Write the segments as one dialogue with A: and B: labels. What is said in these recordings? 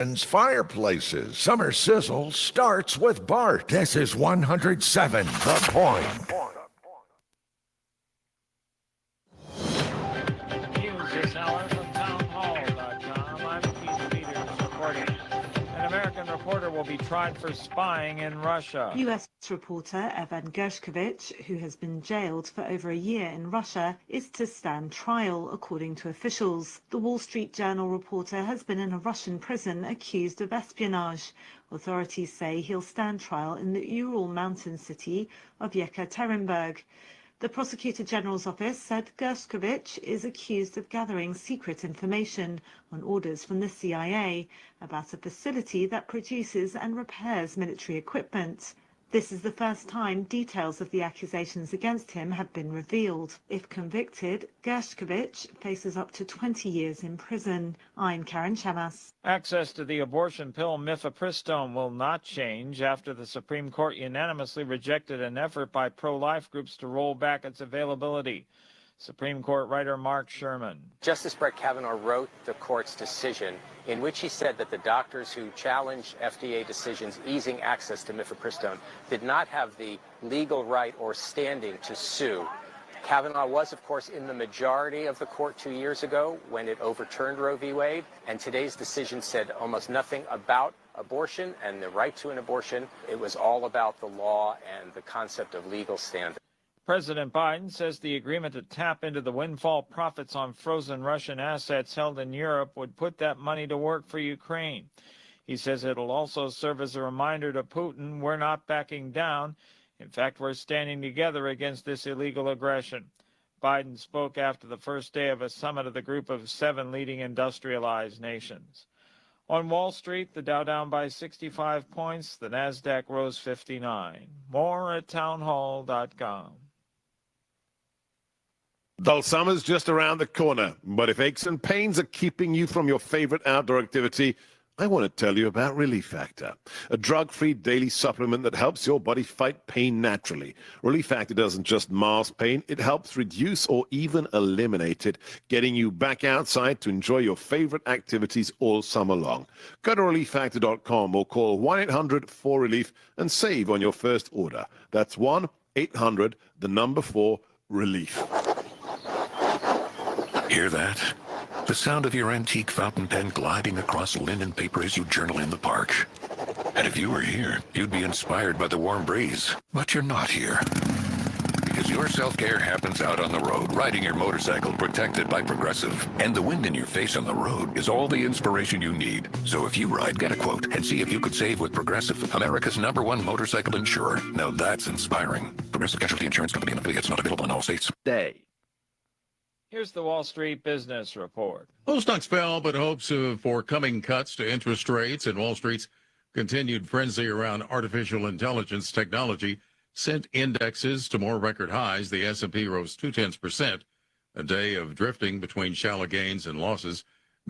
A: Fireplaces. Summer sizzle starts with Bart. This is 107 The Point.
B: News this hour from townhall.com. I'm Keith Peters reporting. An American reporter will be tried for spying in Russia.
C: U.S. reporter Evan Gershkovich, who has been jailed for over a year in Russia, is to stand trial, according to officials. The Wall Street Journal reporter has been in a Russian prison accused of espionage. Authorities say he'll stand trial in the Ural mountain city of Yekaterinburg. The Prosecutor General's office said Gershkovich is accused of gathering secret information on orders from the CIA about a facility that produces and repairs military equipment. This is the first time details of the accusations against him have been revealed. If convicted, Gershkovich faces up to 20 years in prison. I'm Karen Chamas.
B: Access to the abortion pill mifepristone will not change after the Supreme Court unanimously rejected an effort by pro-life groups to roll back its availability. Supreme Court writer Mark Sherman.
D: Justice Brett Kavanaugh wrote the court's decision in which he said that the doctors who challenged FDA decisions easing access to mifepristone did not have the legal right or standing to sue. Kavanaugh was, of course, in the majority of the court 2 years ago when it overturned Roe v. Wade, and today's decision said almost nothing about abortion and the right to an abortion. It was all about the law and the concept of legal standing.
B: President Biden says the agreement to tap into the windfall profits on frozen Russian assets held in Europe would put that money to work for Ukraine. He says it'll also serve as a reminder to Putin we're not backing down. In fact, we're standing together against this illegal aggression. Biden spoke after the first day of a summit of the group of 7 leading industrialized nations. On Wall Street, the Dow down by 65 points, the Nasdaq rose 59. More at townhall.com.
E: Dull summer's just around the corner, but if aches and pains are keeping you from your favorite outdoor activity, I want to tell you about Relief Factor, a drug-free daily supplement that helps your body fight pain naturally. Relief Factor doesn't just mask pain, it helps reduce or even eliminate it, getting you back outside to enjoy your favorite activities all summer long. Go to relieffactor.com or call 1-800-4RELIEF and save on your first order. That's 1-800-4-RELIEF.
F: Hear that? The sound of your antique fountain pen gliding across linen paper as you journal in the park. And if you were here, you'd be inspired by the warm breeze. But you're not here. Because your self-care happens out on the road, riding your motorcycle protected by Progressive. And the wind in your face on the road is all the inspiration you need. So if you ride, get a quote and see if you could save with Progressive, America's #1 motorcycle insurer. Now that's inspiring. Progressive Casualty Insurance Company and affiliates, not available in all states.
B: Here's the Wall Street Business Report.
G: Most stocks fell, but hopes for coming cuts to interest rates and Wall Street's continued frenzy around artificial intelligence technology sent indexes to more record highs. The S&P rose 0.2%, a day of drifting between shallow gains and losses,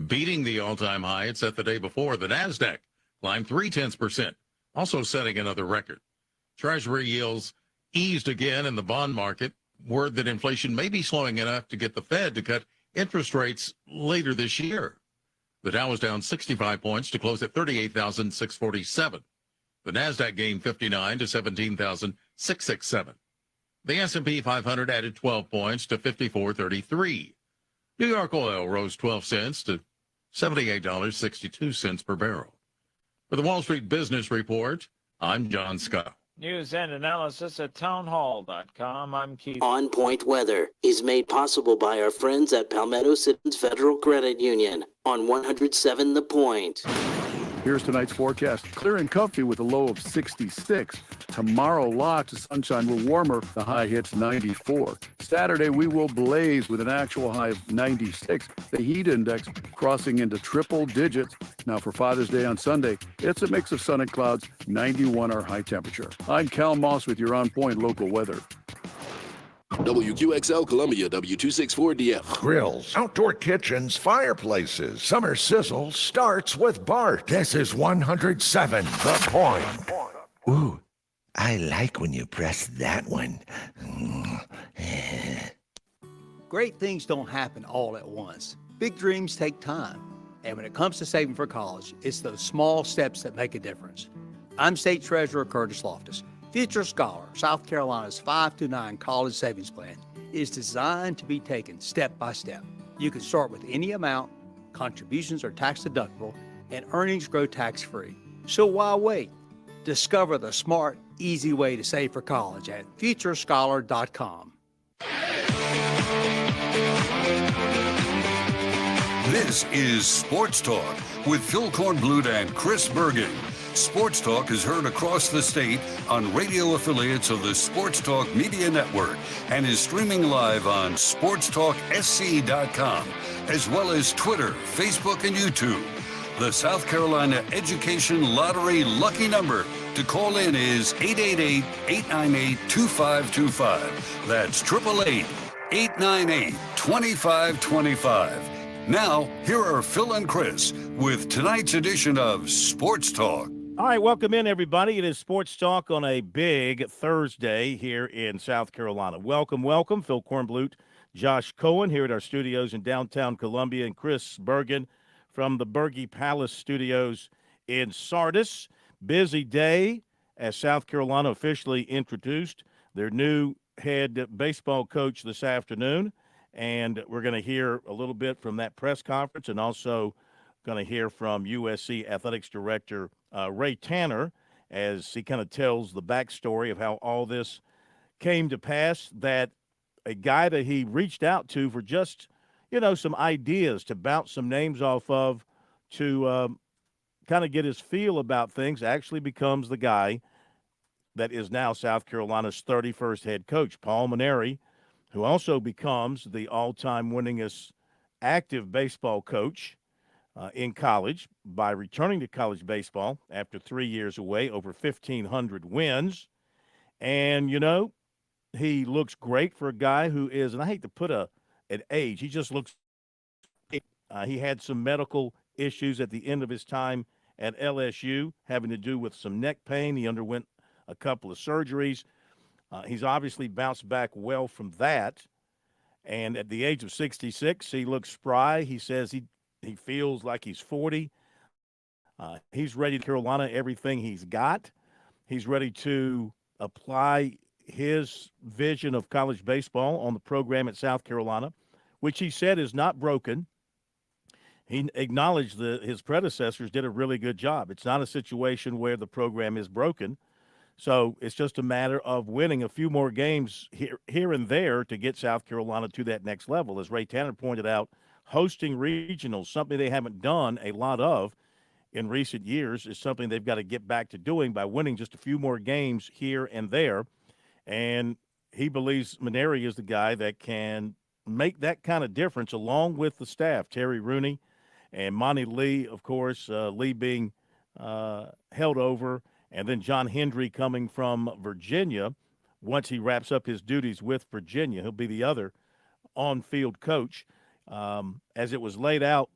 G: beating the all-time high it set the day before. The Nasdaq climbed 0.3%, also setting another record. Treasury yields eased again in the bond market. Word that inflation may be slowing enough to get the Fed to cut interest rates later this year. The Dow was down 65 points to close at 38,647. The Nasdaq gained 59 to 17,667. The S&P 500 added 12 points to 5433. New York oil rose 12 cents to $78.62 per barrel. For the Wall Street Business Report, I'm John Scott.
B: News and analysis at townhall.com. I'm Keith.
H: On Point Weather is made possible by our friends at Palmetto Citizens Federal Credit Union on 107 The Point.
I: Here's tonight's forecast. Clear and comfy with a low of 66. Tomorrow, lots of sunshine. We're warmer. The high hits 94. Saturday, we will blaze with an actual high of 96. The heat index crossing into triple digits. Now, for Father's Day on Sunday, it's a mix of sun and clouds. 91 our high temperature. I'm Cal Moss with your On Point local weather.
J: WQXL Columbia, W264DF.
A: Grills, outdoor kitchens, fireplaces. Summer sizzle starts with Bart. This is 107 The Point.
K: Ooh, I like when you press that one.
L: Great things don't happen all at once. Big dreams take time. And when it comes to saving for college, it's those small steps that make a difference. I'm State Treasurer Curtis Loftus. Future Scholar, South Carolina's 529 college savings plan, is designed to be taken step by step. You can start with any amount, contributions are tax deductible, and earnings grow tax-free. So why wait? Discover the smart, easy way to save for college at futurescholar.com.
M: This is Sports Talk with Phil Kornblut and Chris Bergen. Sports Talk is heard across the state on radio affiliates of the Sports Talk Media Network and is streaming live on SportsTalkSC.com, as well as Twitter, Facebook, and YouTube. The South Carolina Education Lottery lucky number to call in is 888-898-2525. That's 888-898-2525. Now, here are Phil and Chris with tonight's edition of Sports Talk.
N: All right, welcome in, everybody. It is Sports Talk on a big Thursday here in South Carolina. Welcome, welcome. Phil Kornblut, Josh Cohen here at our studios in downtown Columbia, and Chris Bergen from the Bergie Palace Studios in Sardis. Busy day as South Carolina officially introduced their new head baseball coach this afternoon. And we're going to hear a little bit from that press conference, and also going to hear from USC Athletics Director Ray Tanner as he kind of tells the backstory of how all this came to pass, that a guy that he reached out to for just, some ideas to bounce some names off of to kind of get his feel about things actually becomes the guy that is now South Carolina's 31st head coach, Paul Mainieri, who also becomes the all-time winningest active baseball coach in college by returning to college baseball after 3 years away, over 1,500 wins. And, he looks great for a guy who is, and I hate to put an age, he just looks he had some medical issues at the end of his time at LSU, having to do with some neck pain. He underwent a couple of surgeries. He's obviously bounced back well from that. And at the age of 66, he looks spry. He says he feels like he's 40. He's ready to Carolina everything he's got. He's ready to apply his vision of college baseball on the program at South Carolina, which he said is not broken. He acknowledged that his predecessors did a really good job. It's not a situation where the program is broken. So it's just a matter of winning a few more games here and there to get South Carolina to that next level. As Ray Tanner pointed out, hosting regionals, something they haven't done a lot of in recent years, is something they've got to get back to doing by winning just a few more games here and there. And he believes Mainieri is the guy that can make that kind of difference along with the staff, Terry Rooney and Monty Lee, of course, Lee being held over. And then John Hendry coming from Virginia. Once he wraps up his duties with Virginia, he'll be the other on-field coach. As it was laid out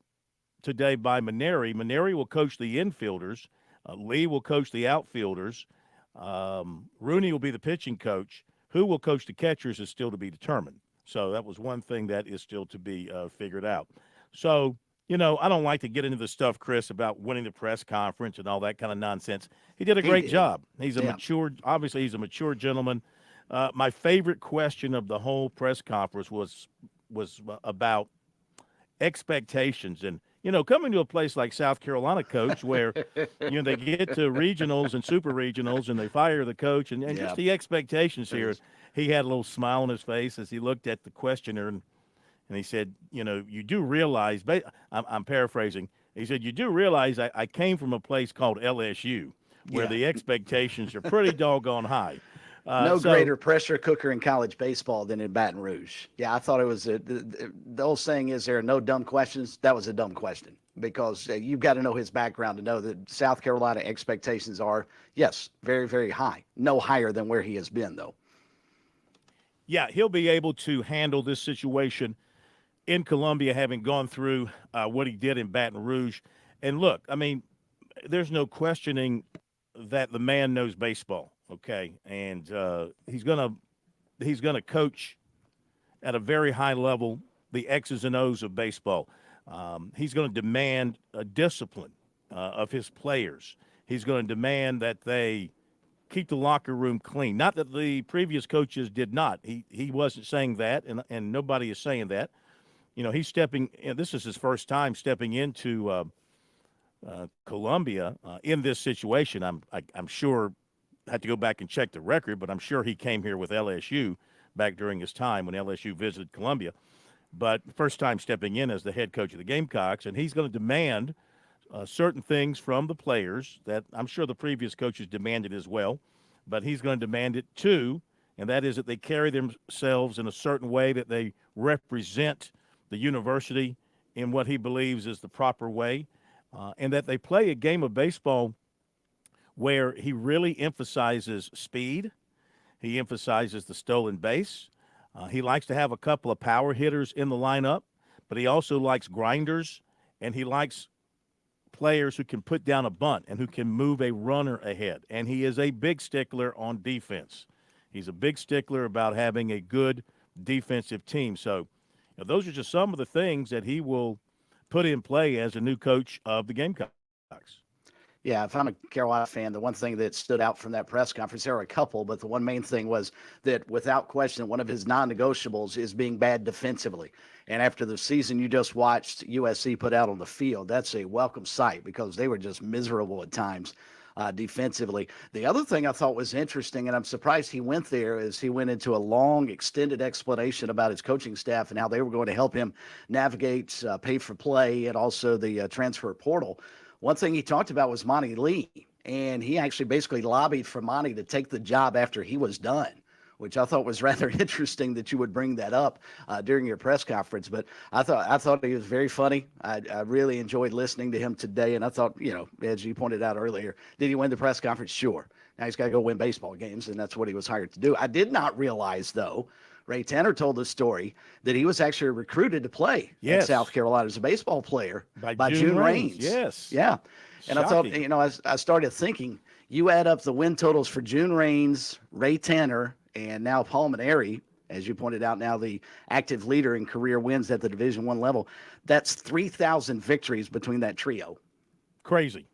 N: today by Mainieri, Mainieri will coach the infielders. Lee will coach the outfielders. Rooney will be the pitching coach. Who will coach the catchers is still to be determined. So that was one thing that is still to be figured out. So, I don't like to get into the stuff, Chris, about winning the press conference and all that kind of nonsense. He did a great job. He's a mature gentleman. My favorite question of the whole press conference was about expectations. And, coming to a place like South Carolina, Coach, where, they get to regionals and super regionals and they fire the coach and just the expectations here. He had a little smile on his face as he looked at the questioner and he said, you do realize, I'm paraphrasing, he said, you do realize I came from a place called LSU where the expectations are pretty doggone high.
O: No greater pressure cooker in college baseball than in Baton Rouge. Yeah, I thought it was the old saying is there are no dumb questions. That was a dumb question because you've got to know his background to know that South Carolina expectations are, yes, very, very high. No higher than where he has been, though.
N: Yeah, he'll be able to handle this situation in Columbia, having gone through what he did in Baton Rouge. And look, I mean, there's no questioning that the man knows baseball, okay? And he's gonna coach at a very high level the X's and O's of baseball. He's going to demand a discipline of his players. He's going to demand that they keep the locker room clean. Not that the previous coaches did not. He wasn't saying that, and nobody is saying that. He's stepping. This is his first time stepping into Columbia in this situation. I'm sure. I had to go back and check the record, but I'm sure he came here with LSU back during his time when LSU visited Columbia. But first time stepping in as the head coach of the Gamecocks, and he's going to demand certain things from the players that I'm sure the previous coaches demanded as well, but he's going to demand it too, and that is that they carry themselves in a certain way, that they represent the university in what he believes is the proper way, and that they play a game of baseball where he really emphasizes speed. He emphasizes the stolen base. He likes to have a couple of power hitters in the lineup, but he also likes grinders, and he likes players who can put down a bunt and who can move a runner ahead. And he is a big stickler on defense. He's a big stickler about having a good defensive team. So those are just some of the things that he will put in play as a new coach of the Gamecocks.
O: Yeah, if I'm a Carolina fan, the one thing that stood out from that press conference, there were a couple, but the one main thing was that without question, one of his non-negotiables is being bad defensively. And after the season you just watched USC put out on the field, that's a welcome sight because they were just miserable at times defensively. The other thing I thought was interesting, and I'm surprised he went there, is he went into a long, extended explanation about his coaching staff and how they were going to help him navigate pay for play and also the transfer portal. One thing he talked about was Monty Lee, and he actually basically lobbied for Monty to take the job after he was done, which I thought was rather interesting that you would bring that up during your press conference. But I thought he was very funny. I really enjoyed listening to him today, and I thought, as you pointed out earlier, did he win the press conference? Sure. Now he's got to go win baseball games, and that's what he was hired to do. I did not realize, though, Ray Tanner told the story that he was actually recruited to play in South Carolina as a baseball player by June Raines.
N: Yes.
O: Yeah. And
N: Shocking.
O: I thought, I started thinking, you add up the win totals for June Raines, Ray Tanner, and now Paul Maneri, as you pointed out, now the active leader in career wins at the Division I level. That's 3,000 victories between that trio.
N: Crazy.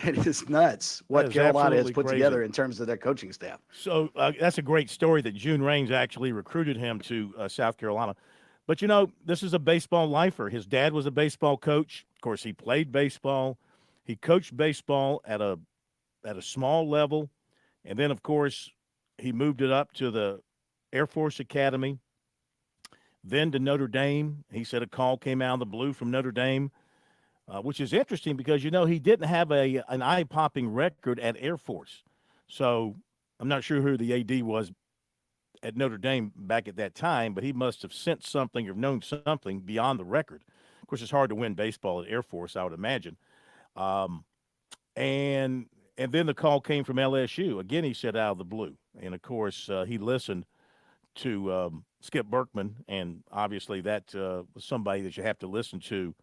O: It is nuts what Carolina has put together in terms of their coaching staff.
N: So that's a great story that June Raines actually recruited him to South Carolina. But, this is a baseball lifer. His dad was a baseball coach. Of course, he played baseball. He coached baseball at a small level. And then, of course, he moved it up to the Air Force Academy, then to Notre Dame. He said a call came out of the blue from Notre Dame. Which is interesting because, he didn't have an eye-popping record at Air Force. So I'm not sure who the AD was at Notre Dame back at that time, but he must have sensed something or known something beyond the record. Of course, it's hard to win baseball at Air Force, I would imagine. And then the call came from LSU. Again, he said out of the blue. And, of course, he listened to Skip Berkman, and obviously that was somebody that you have to listen to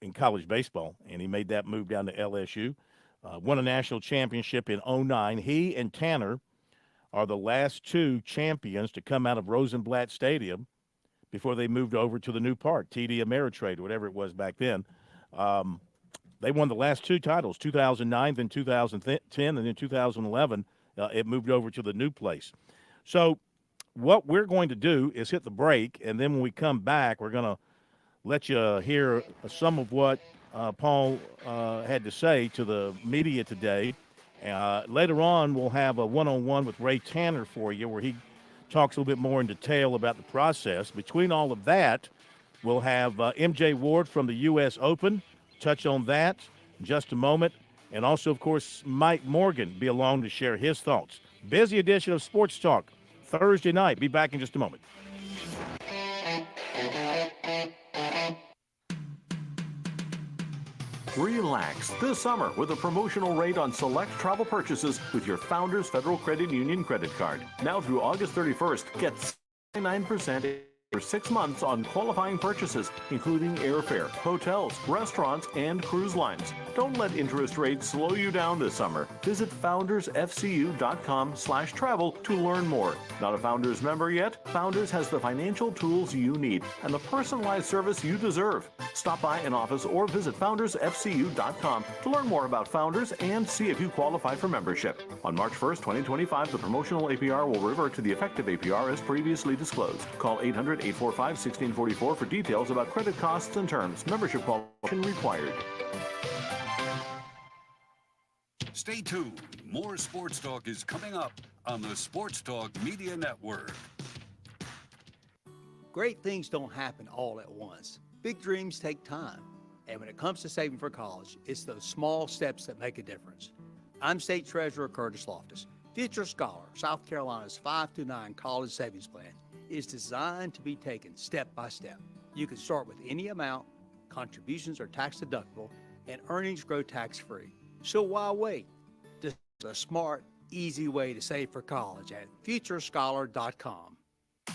N: in college baseball, and he made that move down to LSU, won a national championship in 2009. He and Tanner are the last two champions to come out of Rosenblatt Stadium before they moved over to the new park, TD Ameritrade, whatever it was back then. They won the last two titles, 2009, then 2010, and then 2011. It moved over to the new place. So what we're going to do is hit the break, and then when we come back, we're going to let you hear some of what Paul had to say to the media today. Later on, we'll have a one-on-one with Ray Tanner for you where he talks a little bit more in detail about the process. Between all of that, we'll have MJ Ward from the U.S. Open, touch on that in just a moment. And also, of course, Mike Morgan be along to share his thoughts. Busy edition of Sports Talk Thursday night. Be back in just a moment.
P: Relax this summer with a promotional rate on select travel purchases with your Founders Federal Credit Union credit card. Now through August 31st, get 9% for 6 months on qualifying purchases, including airfare, hotels, restaurants, and cruise lines. Don't let interest rates slow you down this summer. Visit foundersfcu.com/travel to learn more. Not a Founders member yet? Founders has the financial tools you need and the personalized service you deserve. Stop by an office or visit foundersfcu.com to learn more about Founders and see if you qualify for membership. On March 1st, 2025, the promotional APR will revert to the effective APR as previously disclosed. Call 800-845-1644 for details about credit costs and terms. Membership qualification required.
M: Stay tuned. More Sports Talk is coming up on the Sports Talk Media Network.
L: Great things don't happen all at once. Big dreams take time. And when it comes to saving for college, it's those small steps that make a difference. I'm State Treasurer Curtis Loftus. Future Scholar, South Carolina's 529 college savings plan, is designed to be taken step by step. You can start with any amount, contributions are tax deductible, and earnings grow tax-free. So why wait? This is a smart, easy way to save for college at futurescholar.com.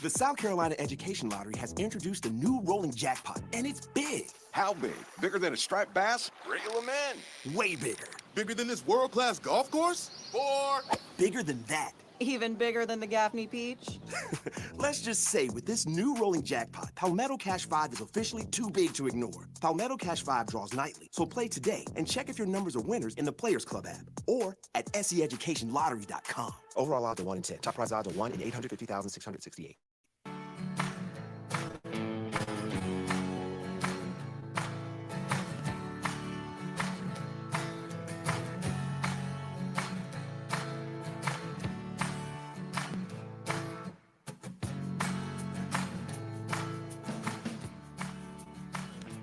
Q: The South Carolina Education Lottery has introduced a new rolling jackpot, and it's big.
R: How big? Bigger than a striped bass? Reel 'em in.
Q: Way bigger.
R: Bigger than this world-class golf course? Or
Q: bigger than that.
S: Even bigger than the Gaffney Peach?
Q: Let's just say with this new rolling jackpot, Palmetto Cash 5 is officially too big to ignore. Palmetto Cash 5 draws nightly, so play today and check if your numbers are winners in the Players Club app or at seeducationlottery.com.
K: Overall odds are 1 in 10. Top prize odds are 1 in 850,668.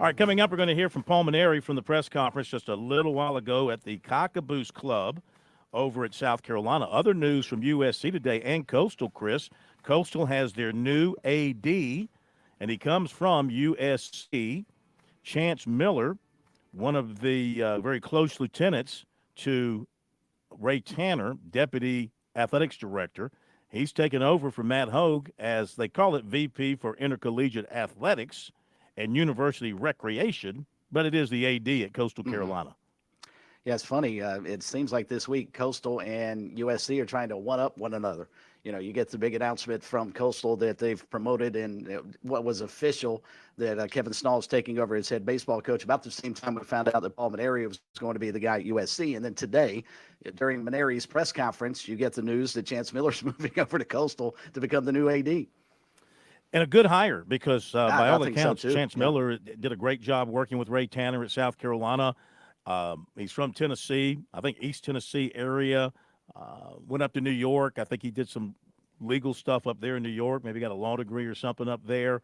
N: All right, coming up, we're going to hear from Paul Maneri from the press conference just a little while ago at the Cockaboose Club over at South Carolina. Other news from USC today and Coastal, Chris. Coastal has their new AD, and he comes from USC. Chance Miller, one of the very close lieutenants to Ray Tanner, Deputy Athletics Director. He's taken over from Matt Hogue as they call it VP for Intercollegiate Athletics and University Recreation, but it is the AD at Coastal Carolina.
O: Yeah, it's funny. It seems like this week Coastal and USC are trying to one-up one another. You know, you get the big announcement from Coastal that they've promoted and what was official that Kevin Snall is taking over as head baseball coach. About the same time we found out that Paul Maneri was going to be the guy at USC. And then today, during Maneri's press conference, you get the news that Chance Miller's moving over to Coastal to become the new AD.
N: And a good hire because by all accounts,
O: so
N: Chance Miller did a great job working with Ray Tanner at South Carolina. He's from Tennessee, I think East Tennessee area, went up to New York. I think he did some legal stuff up there in New York, maybe got a law degree or something up there.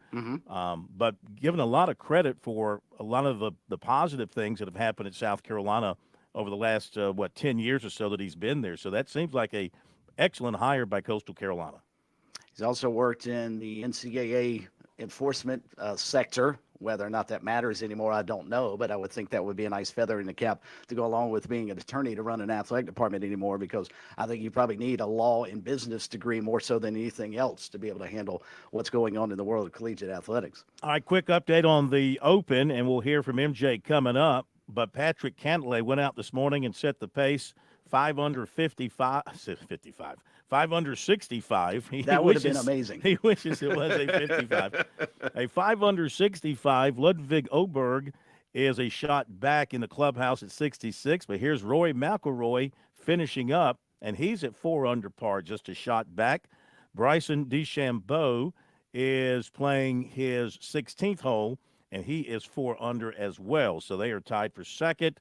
N: But given a lot of credit for a lot of the positive things that have happened at South Carolina over the last, 10 years or so that he's been there. So that seems like a excellent hire by Coastal Carolina.
O: He's also worked in the NCAA enforcement sector. Whether or not that matters anymore, I don't know, but I would think that would be a nice feather in the cap to go along with being an attorney to run an athletic department anymore, because I think you probably need a law and business degree more so than anything else to be able to handle what's going on in the world of collegiate athletics.
N: All right, quick update on the Open, and we'll hear from MJ coming up. But Patrick Cantlay went out this morning and set the pace 5 under 55. 5 under 65.
O: That would have been amazing.
N: He wishes it was a 55. A 5 under 65. Ludwig Oberg is a shot back in the clubhouse at 66. But here's Roy McIlroy finishing up, and he's at 4 under par, just a shot back. Bryson DeChambeau is playing his 16th hole, and he is 4 under as well. So they are tied for second.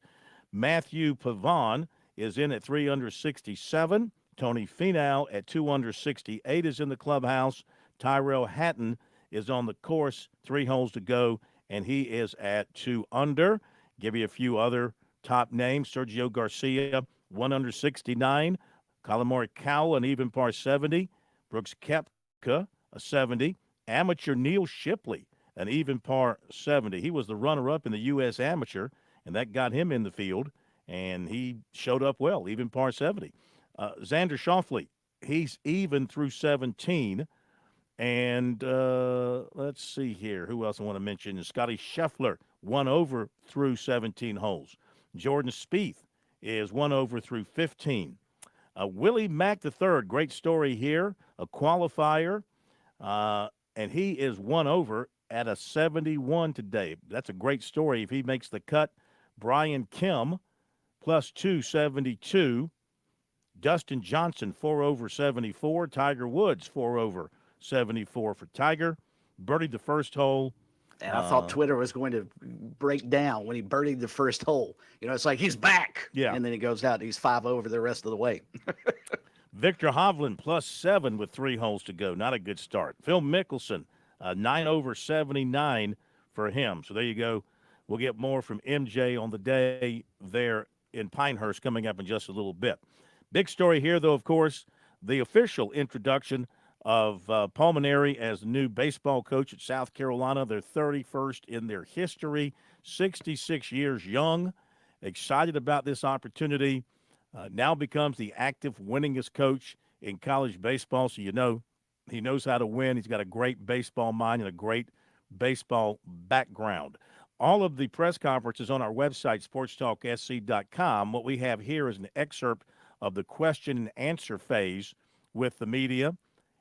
N: Matthew Pavon is in at 3 under 67. Tony Finau at 2 under 68 is in the clubhouse. Tyrell Hatton is on the course, 3 holes to go, and he is at 2 under. Give you a few other top names. Sergio Garcia, 1 under 69. Colin Morikawa, an even par 70. Brooks Koepka, a 70. Amateur Neil Shipley, an even par 70. He was the runner-up in the U.S. Amateur, and that got him in the field, and he showed up well, even par 70. Xander Schauffele, he's even through 17. And let's see here. Who else I want to mention? Scotty Scheffler, 1 over through 17 holes. Jordan Spieth is 1 over through 15. Willie Mack III, great story here, a qualifier, and he is 1 over at a 71 today. That's a great story. If he makes the cut, Brian Kim, plus 272. Dustin Johnson, 4 over 74. Tiger Woods, 4 over 74 for Tiger. Birdied the first hole.
O: And I thought Twitter was going to break down when he birdied the first hole. You know, it's like he's back.
N: Yeah.
O: And then he goes out. He's 5 over the rest of the way.
N: Victor Hovland, plus 7 with 3 holes to go. Not a good start. Phil Mickelson, 9 over 79 for him. So there you go. We'll get more from MJ on the day there in Pinehurst coming up in just a little bit. Big story here, though, of course, the official introduction of Paul Mainieri as the new baseball coach at South Carolina. They're 31st in their history, 66 years young, excited about this opportunity. Now becomes the active winningest coach in college baseball. So, you know, he knows how to win. He's got a great baseball mind and a great baseball background. All of the press conferences on our website, SportsTalkSC.com. What we have here is an excerpt of the question and answer phase with the media.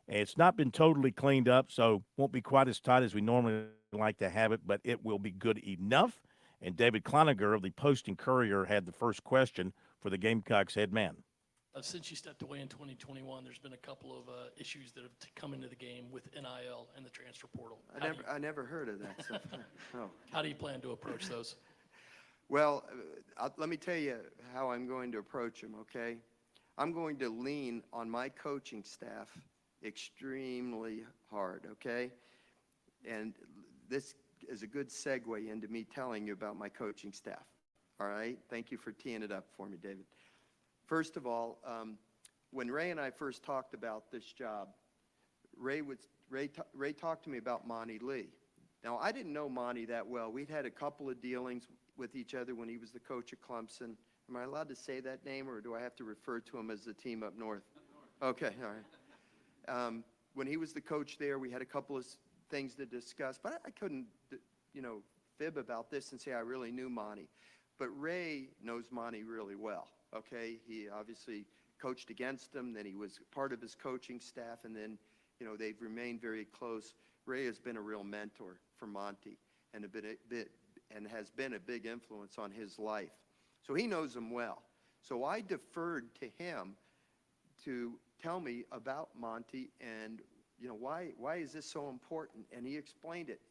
N: It's not been totally cleaned up, so won't be quite as tight as we normally like to have it, but it will be good enough. And David Cloninger of the Post and Courier had the first question for the Gamecocks head man.
T: Since you stepped away in 2021, there's been a couple of issues that have come into the game with NIL and the transfer portal.
U: I never heard of that stuff. No.
T: How do you plan to approach those?
U: Well, let me tell you how I'm going to approach them, okay? I'm going to lean on my coaching staff extremely hard, okay? And this is a good segue into me telling you about my coaching staff, all right? Thank you for teeing it up for me, David. First of all, when Ray and I first talked about this job, Ray talked to me about Monty Lee. Now, I didn't know Monty that well. We'd had a couple of dealings with each other when he was the coach at Clemson. Am I allowed to say that name, or do I have to refer to him as the team up north? Okay, all right. When he was the coach there, we had a couple of things to discuss, but I couldn't, fib about this and say I really knew Monty. But Ray knows Monty really well, okay? He obviously coached against him, then he was part of his coaching staff, and then, they've remained very close. Ray has been a real mentor for Monty and has been a big influence on his life. So he knows him well. So I deferred to him to tell me about Monty and, why is this so important? And he explained it.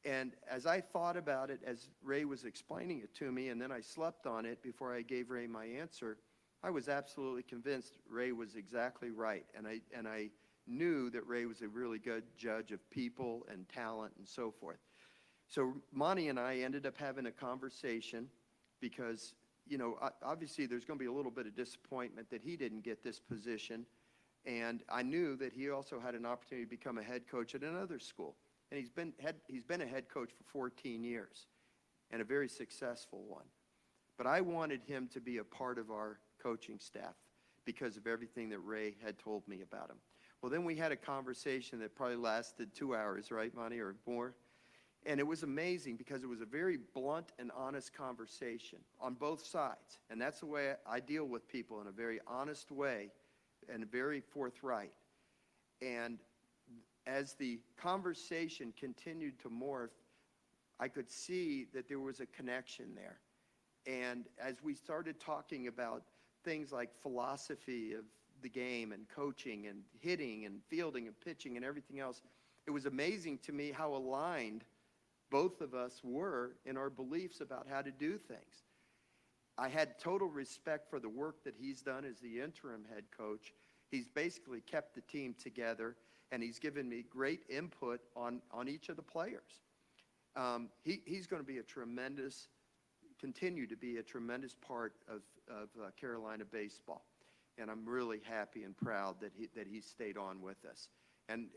U: And as I thought about it, as Ray was explaining it to me, and then I slept on it before I gave Ray my answer, I was absolutely convinced Ray was exactly right. And I knew that Ray was a really good judge of people and talent and so forth. So Monty and I ended up having a conversation because, obviously there's going to be a little bit of disappointment that he didn't get this position. And I knew that he also had an opportunity to become a head coach at another school. And he's been a head coach for 14 years and a very successful one. But I wanted him to be a part of our coaching staff because of everything that Ray had told me about him. Well, then we had a conversation that probably lasted 2 hours, right, Monty, or more? And it was amazing because it was a very blunt and honest conversation on both sides. And that's the way I deal with people, in a very honest way and very forthright. And as the conversation continued to morph, I could see that there was a connection there. And as we started talking about things like philosophy of the game and coaching and hitting and fielding and pitching and everything else, it was amazing to me how aligned both of us were in our beliefs about how to do things. I had total respect for the work that he's done as the interim head coach. He's basically kept the team together, and he's given me great input on each of the players. He's going to be continue to be a tremendous part of Carolina baseball. And I'm really happy and proud that he stayed on with us. And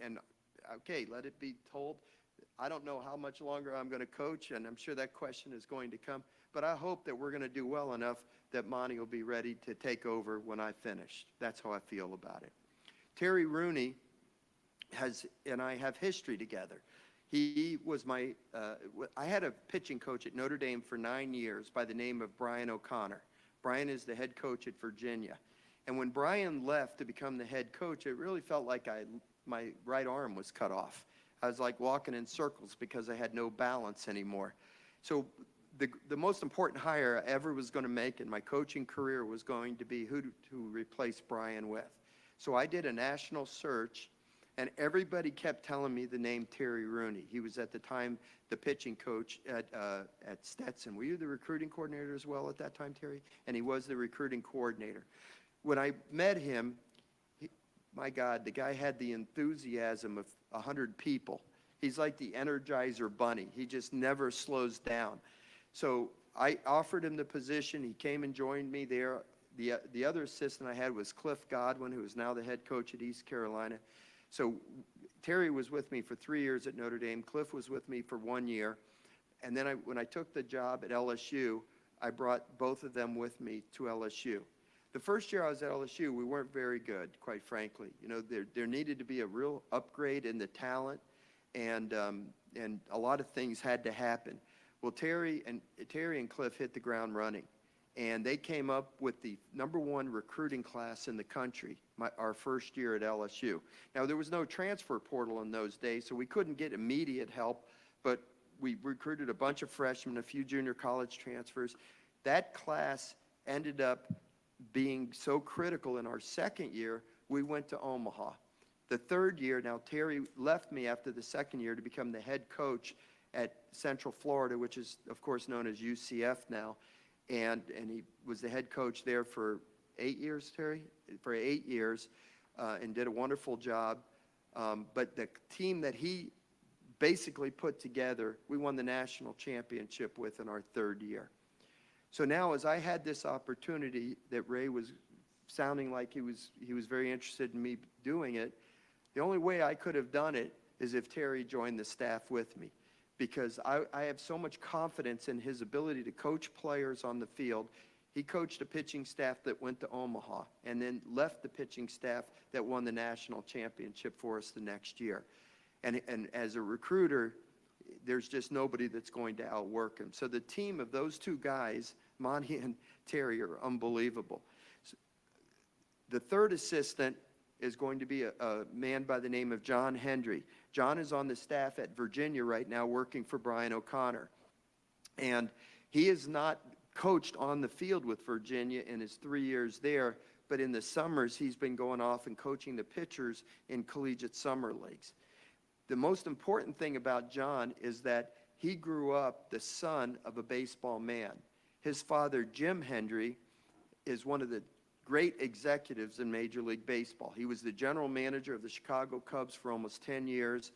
U: okay, let it be told, I don't know how much longer I'm going to coach, and I'm sure that question is going to come. But I hope that we're going to do well enough that Monty will be ready to take over when I finish. That's how I feel about it. Terry Rooney and I have history together. He was I had a pitching coach at Notre Dame for 9 years by the name of Brian O'Connor. Brian is the head coach at Virginia. And when Brian left to become the head coach, it really felt like my right arm was cut off. I was like walking in circles because I had no balance anymore. So the most important hire I ever was going to make in my coaching career was going to be who to replace Brian with. So I did a national search, and everybody kept telling me the name Terry Rooney. He was at the time the pitching coach at Stetson. Were you the recruiting coordinator as well at that time, Terry? And he was the recruiting coordinator. When I met him, my God, the guy had the enthusiasm of 100 people. He's like the Energizer Bunny. He just never slows down. So I offered him the position. He came and joined me there. The other assistant I had was Cliff Godwin, who is now the head coach at East Carolina. So Terry was with me for 3 years at Notre Dame. Cliff was with me for 1 year. And then when I took the job at LSU, I brought both of them with me to LSU. The first year I was at LSU, we weren't very good, quite frankly. You know, there needed to be a real upgrade in the talent, and a lot of things had to happen. Well, Terry and Cliff hit the ground running, and they came up with the #1 recruiting class in the country our first year at LSU. Now, there was no transfer portal in those days, so we couldn't get immediate help, but we recruited a bunch of freshmen, a few junior college transfers. That class ended up being so critical in our second year, we went to Omaha. The third year, now Terry left me after the second year to become the head coach at Central Florida, which is, of course, known as UCF now. And he was the head coach there for 8 years, Terry? For 8 years, and did a wonderful job. But the team that he basically put together, we won the national championship with in our third year. So now, as I had this opportunity that Ray was sounding like he was very interested in me doing it, the only way I could have done it is if Terry joined the staff with me, because I have so much confidence in his ability to coach players on the field. He coached a pitching staff that went to Omaha and then left the pitching staff that won the national championship for us the next year. And as a recruiter, there's just nobody that's going to outwork him. So the team of those two guys, Monty and Terry, are unbelievable. So the third assistant is going to be a man by the name of John Hendry. John is on the staff at Virginia right now working for Brian O'Connor. And he is not coached on the field with Virginia in his 3 years there, but in the summers he's been going off and coaching the pitchers in collegiate summer leagues. The most important thing about John is that he grew up the son of a baseball man. His father, Jim Hendry, is one of the great executives in Major League Baseball. He was the general manager of the Chicago Cubs for almost 10 years.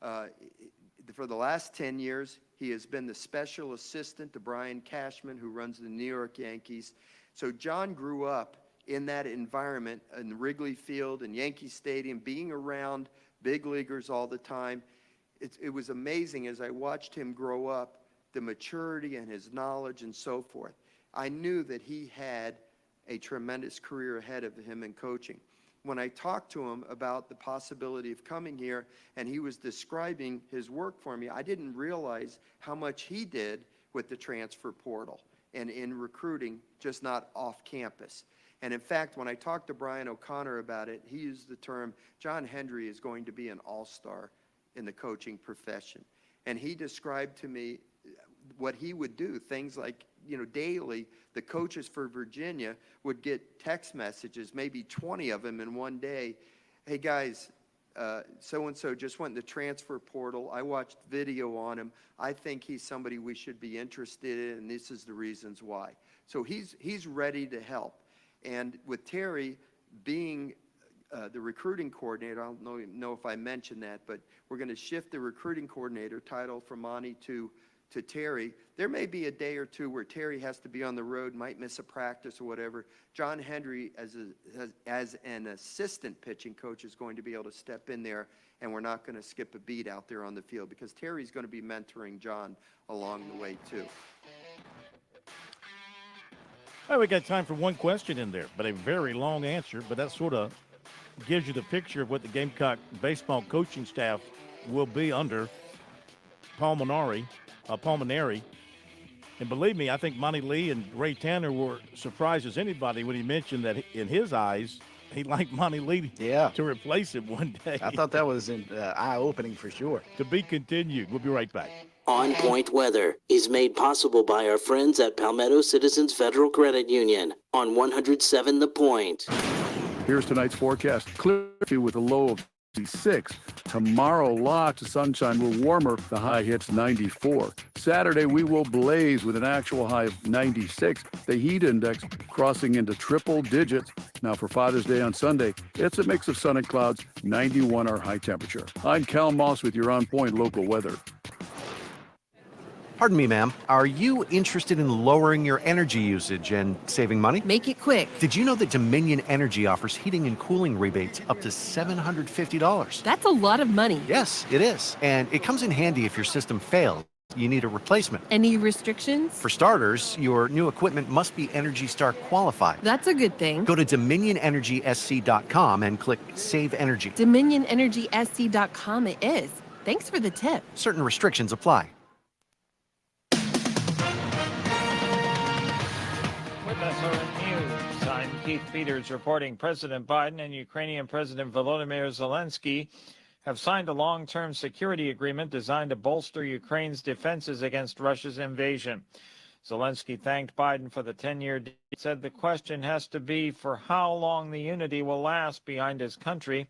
U: For the last 10 years, he has been the special assistant to Brian Cashman, who runs the New York Yankees. So John grew up in that environment in Wrigley Field and Yankee Stadium, being around big leaguers all the time. It was amazing as I watched him grow up, the maturity and his knowledge and so forth. I knew that he had a tremendous career ahead of him in coaching. When I talked to him about the possibility of coming here and he was describing his work for me, I didn't realize how much he did with the transfer portal and in recruiting, just not off campus. And in fact, when I talked to Brian O'Connor about it, he used the term, John Hendry is going to be an all-star in the coaching profession. And he described to me what he would do, things like, you know, daily, the coaches for Virginia would get text messages, maybe 20 of them in one day. Hey, guys, so-and-so just went in the transfer portal. I watched video on him. I think he's somebody we should be interested in, and this is the reasons why. So he's ready to help. And with Terry being the recruiting coordinator, I don't know if I mentioned that, but we're going to shift the recruiting coordinator title from Monty to Terry. There may be a day or two where Terry has to be on the road, might miss a practice or whatever. John Hendry, as an assistant pitching coach, is going to be able to step in there, and we're not going to skip a beat out there on the field because Terry's going to be mentoring John along the way too.
N: All right, we got time for one question in there, but a very long answer, but that sort of gives you the picture of what the Gamecock baseball coaching staff will be under Pulmonary. And believe me, I think Monty Lee and Ray Tanner were surprised as anybody when he mentioned that in his eyes, he'd like Monty Lee to replace him one day.
O: I thought that was eye-opening for sure.
N: To be continued. We'll be right back.
H: On Point Weather is made possible by our friends at Palmetto Citizens Federal Credit Union on 107 The Point.
I: Here's tonight's forecast. Clear with a low of 66. Tomorrow, lots of sunshine. We're warmer. The high hits 94. Saturday, we will blaze with an actual high of 96. The heat index crossing into triple digits. Now, for Father's Day on Sunday, it's a mix of sun and clouds. 91 our high temperature. I'm Cal Moss with your On Point local weather.
C: Pardon me, ma'am. Are you interested in lowering your energy usage and saving money?
V: Make it quick.
C: Did you know that Dominion Energy offers heating and cooling rebates up to $750?
V: That's a lot of money.
C: Yes, it is. And it comes in handy if your system fails. You need a replacement.
V: Any restrictions?
C: For starters, your new equipment must be Energy Star qualified.
V: That's a good thing.
C: Go to DominionEnergySC.com and click Save Energy.
V: DominionEnergySC.com it is. Thanks for the tip.
C: Certain restrictions apply.
B: News. I'm Keith Peters reporting President Biden and Ukrainian President Volodymyr Zelensky have signed a long-term security agreement designed to bolster Ukraine's defenses against Russia's invasion. Zelensky thanked Biden for the 10-year deal. He said the question has to be for how long the unity will last behind his country,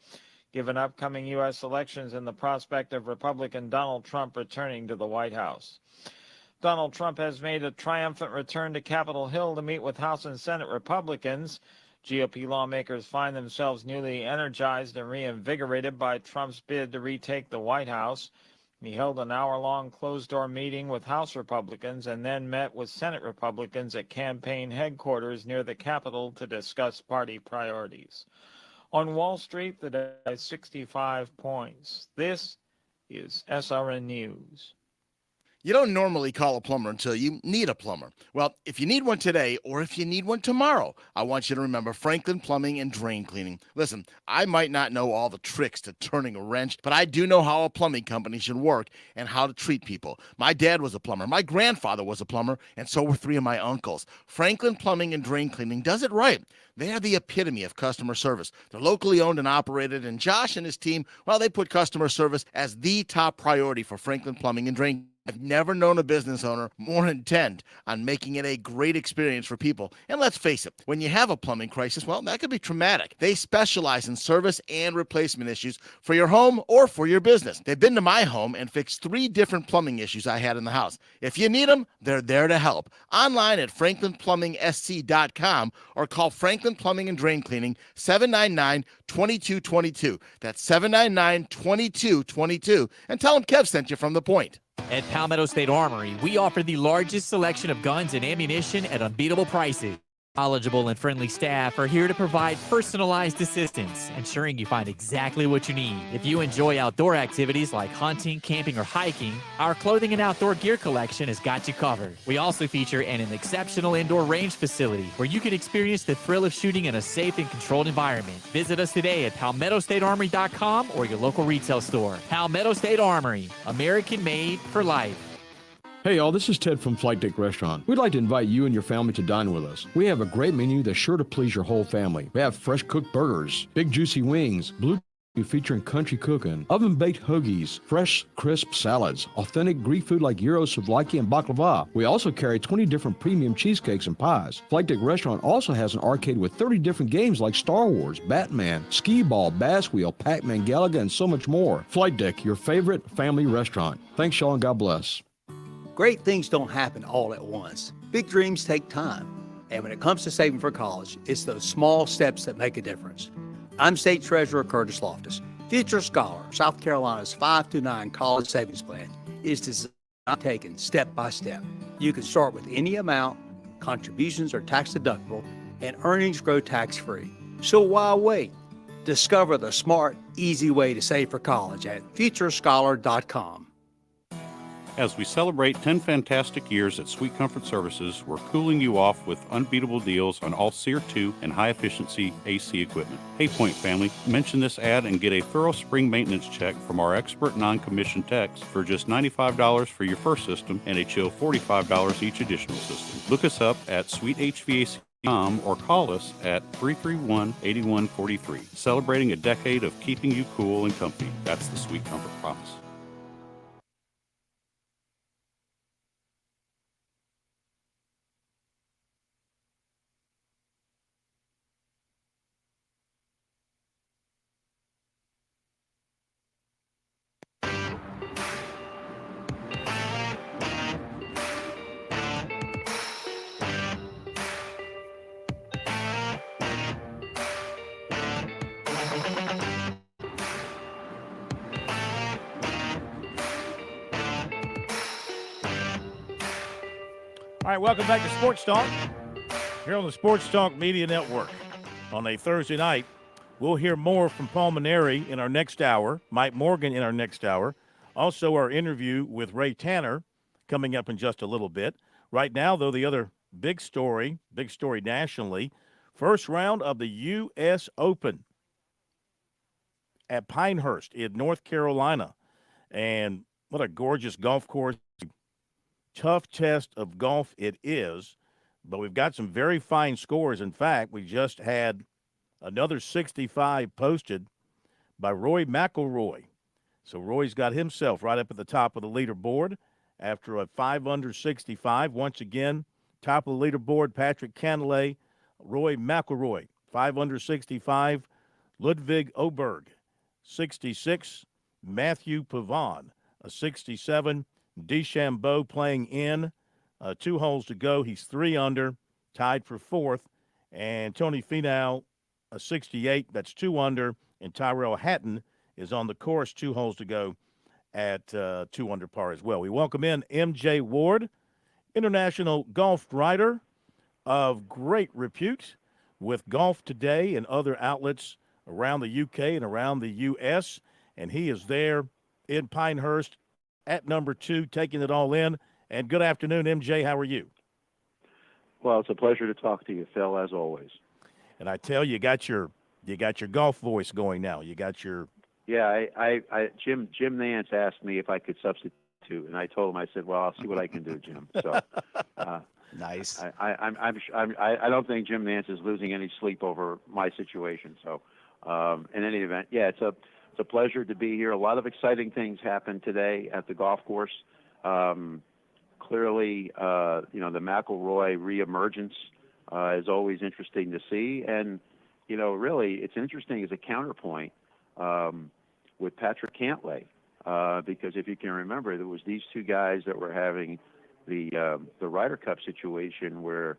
B: given upcoming U.S. elections and the prospect of Republican Donald Trump returning to the White House. Donald Trump has made a triumphant return to Capitol Hill to meet with House and Senate Republicans. GOP lawmakers find themselves newly energized and reinvigorated by Trump's bid to retake the White House. He held an hour-long closed-door meeting with House Republicans and then met with Senate Republicans at campaign headquarters near the Capitol to discuss party priorities. On Wall Street, the Dow is 65 points. This is SRN News.
W: You don't normally call a plumber until you need a plumber. Well, if you need one today or if you need one tomorrow, I want you to remember Franklin Plumbing and Drain Cleaning. Listen, I might not know all the tricks to turning a wrench, but I do know how a plumbing company should work and how to treat people. My dad was a plumber. My grandfather was a plumber, and so were three of my uncles. Franklin Plumbing and Drain Cleaning does it right. They are the epitome of customer service. They're locally owned and operated, and Josh and his team, well, they put customer service as the top priority for Franklin Plumbing and Drain. I've never known a business owner more intent on making it a great experience for people. And let's face it, when you have a plumbing crisis, well, that could be traumatic. They specialize in service and replacement issues for your home or for your business. They've been to my home and fixed 3 different plumbing issues I had in the house. If you need them, they're there to help. Online at franklinplumbing.sc.com or call Franklin Plumbing and Drain Cleaning 799-2222. That's 799-2222. And tell them Kev sent you from The Point.
X: At Palmetto State Armory, we offer the largest selection of guns and ammunition at unbeatable prices. Knowledgeable and friendly staff are here to provide personalized assistance, ensuring you find exactly what you need. If you enjoy outdoor activities like hunting, camping, or hiking, our clothing and outdoor gear collection has got you covered. We also feature an exceptional indoor range facility where you can experience the thrill of shooting in a safe and controlled environment. Visit us today at PalmettoStateArmory.com or your local retail store. Palmetto State Armory, American made for life.
Y: Hey y'all, this is Ted from Flight Deck Restaurant. We'd like to invite you and your family to dine with us. We have a great menu that's sure to please your whole family. We have fresh cooked burgers, big juicy wings, blue featuring country cooking, oven-baked hoagies, fresh, crisp salads, authentic Greek food like gyros, souvlaki, and baklava. We also carry 20 different premium cheesecakes and pies. Flight Deck Restaurant also has an arcade with 30 different games like Star Wars, Batman, Skee-Ball, Bass Wheel, Pac-Man, Galaga, and so much more. Flight Deck, your favorite family restaurant. Thanks y'all and God bless.
L: Great things don't happen all at once. Big dreams take time. And when it comes to saving for college, it's those small steps that make a difference. I'm State Treasurer Curtis Loftus. Future Scholar, South Carolina's 5-9 college savings plan is designed taken step by step. You can start with any amount, contributions are tax deductible, and earnings grow tax-free. So why wait? Discover the smart, easy way to save for college at futurescholar.com.
D: As we celebrate 10 fantastic years at Sweet Comfort Services, we're cooling you off with unbeatable deals on all SEER 2 and high-efficiency AC equipment. Hey, Point family, mention this ad and get a thorough spring maintenance check from our expert non-commissioned techs for just $95 for your first system and a chill $45 each additional system. Look us up at sweethvac.com or call us at 331-8143. Celebrating a decade of keeping you cool and comfy. That's the Sweet Comfort promise.
N: All right, welcome back to Sports Talk here on the Sports Talk Media Network. On a Thursday night, we'll hear more from Paul Maneri in our next hour, Mike Morgan in our next hour, also our interview with Ray Tanner coming up in just a little bit. Right now, though, the other big story nationally, first round of the U.S. Open at Pinehurst in North Carolina. And what a gorgeous golf course. Tough test of golf it is, but we've got some very fine scores. In fact, we just had another 65 posted by Roy McIlroy. So Roy's got himself right up at the top of the leaderboard after a 5-under 65. Once again, top of the leaderboard, Patrick Cantlay, Roy McIlroy, 5-under 65. Ludwig Oberg, 66. Matthew Pavon, a 67. DeChambeau playing in, 2 holes to go. He's 3 under, tied for 4th. And Tony Finau, a 68, that's 2 under. And Tyrell Hatton is on the course, 2 holes to go at 2 under par as well. We welcome in MJ Ward, international golf writer of great repute with Golf Today and other outlets around the UK and around the US. And he is there in Pinehurst at number 2, taking it all in. And good afternoon, MJ. How are you?
E: Well, it's a pleasure to talk to you, Phil, as always.
N: And I tell you, you got your golf voice going now. You got your
E: Jim Nance asked me if I could substitute, and I told him, I said, well, I'll see what I can do, Jim. So
O: nice.
E: I don't think Jim Nance is losing any sleep over my situation. So in any event, yeah, it's a pleasure to be here. A lot of exciting things happened today at the golf course. Clearly, the McIlroy reemergence is always interesting to see. And, really, it's interesting as a counterpoint with Patrick Cantlay, because if you can remember, there was these 2 guys that were having the Ryder Cup situation where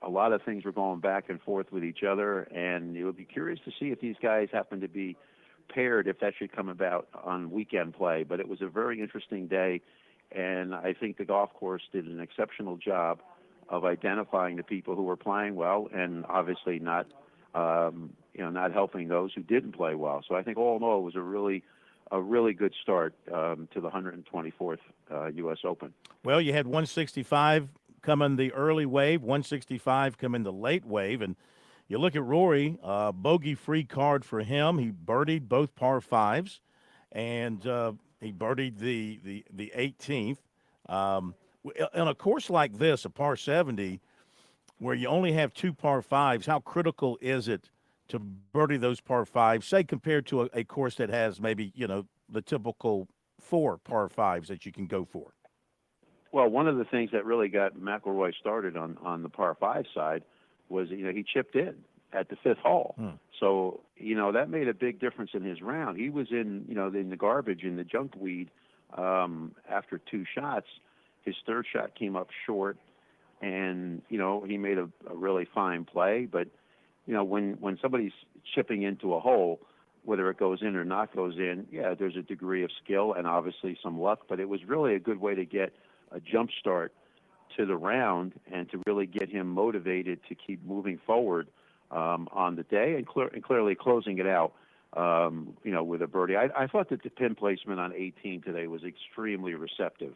E: a lot of things were going back and forth with each other, and you'll be curious to see if these guys happen to be paired, if that should come about on weekend play. But it was a very interesting day, and I think the golf course did an exceptional job of identifying the people who were playing well, and obviously not helping those who didn't play well. So I think all in all, it was a really good start to the 124th U.S. Open.
N: Well, you had 165 come in the early wave, 165 come in the late wave, and you look at Rory, bogey-free card for him. He birdied both par 5s, and he birdied the 18th. On a course like this, a par 70, where you only have 2 par 5s, how critical is it to birdie those par 5s, say compared to a course that has maybe, the typical 4 par 5s that you can go for?
E: Well, one of the things that really got McIlroy started on the par 5 side was, he chipped in at the 5th hole. So, that made a big difference in his round. He was in the garbage, in the junk weed after 2 shots. His 3rd shot came up short, and, he made a really fine play. But, when somebody's chipping into a hole, whether it goes in or not goes in, yeah, there's a degree of skill and obviously some luck. But it was really a good way to get a jump start to the round and to really get him motivated to keep moving forward on the day, and clearly closing it out with a birdie. I thought that the pin placement on 18 today was extremely receptive.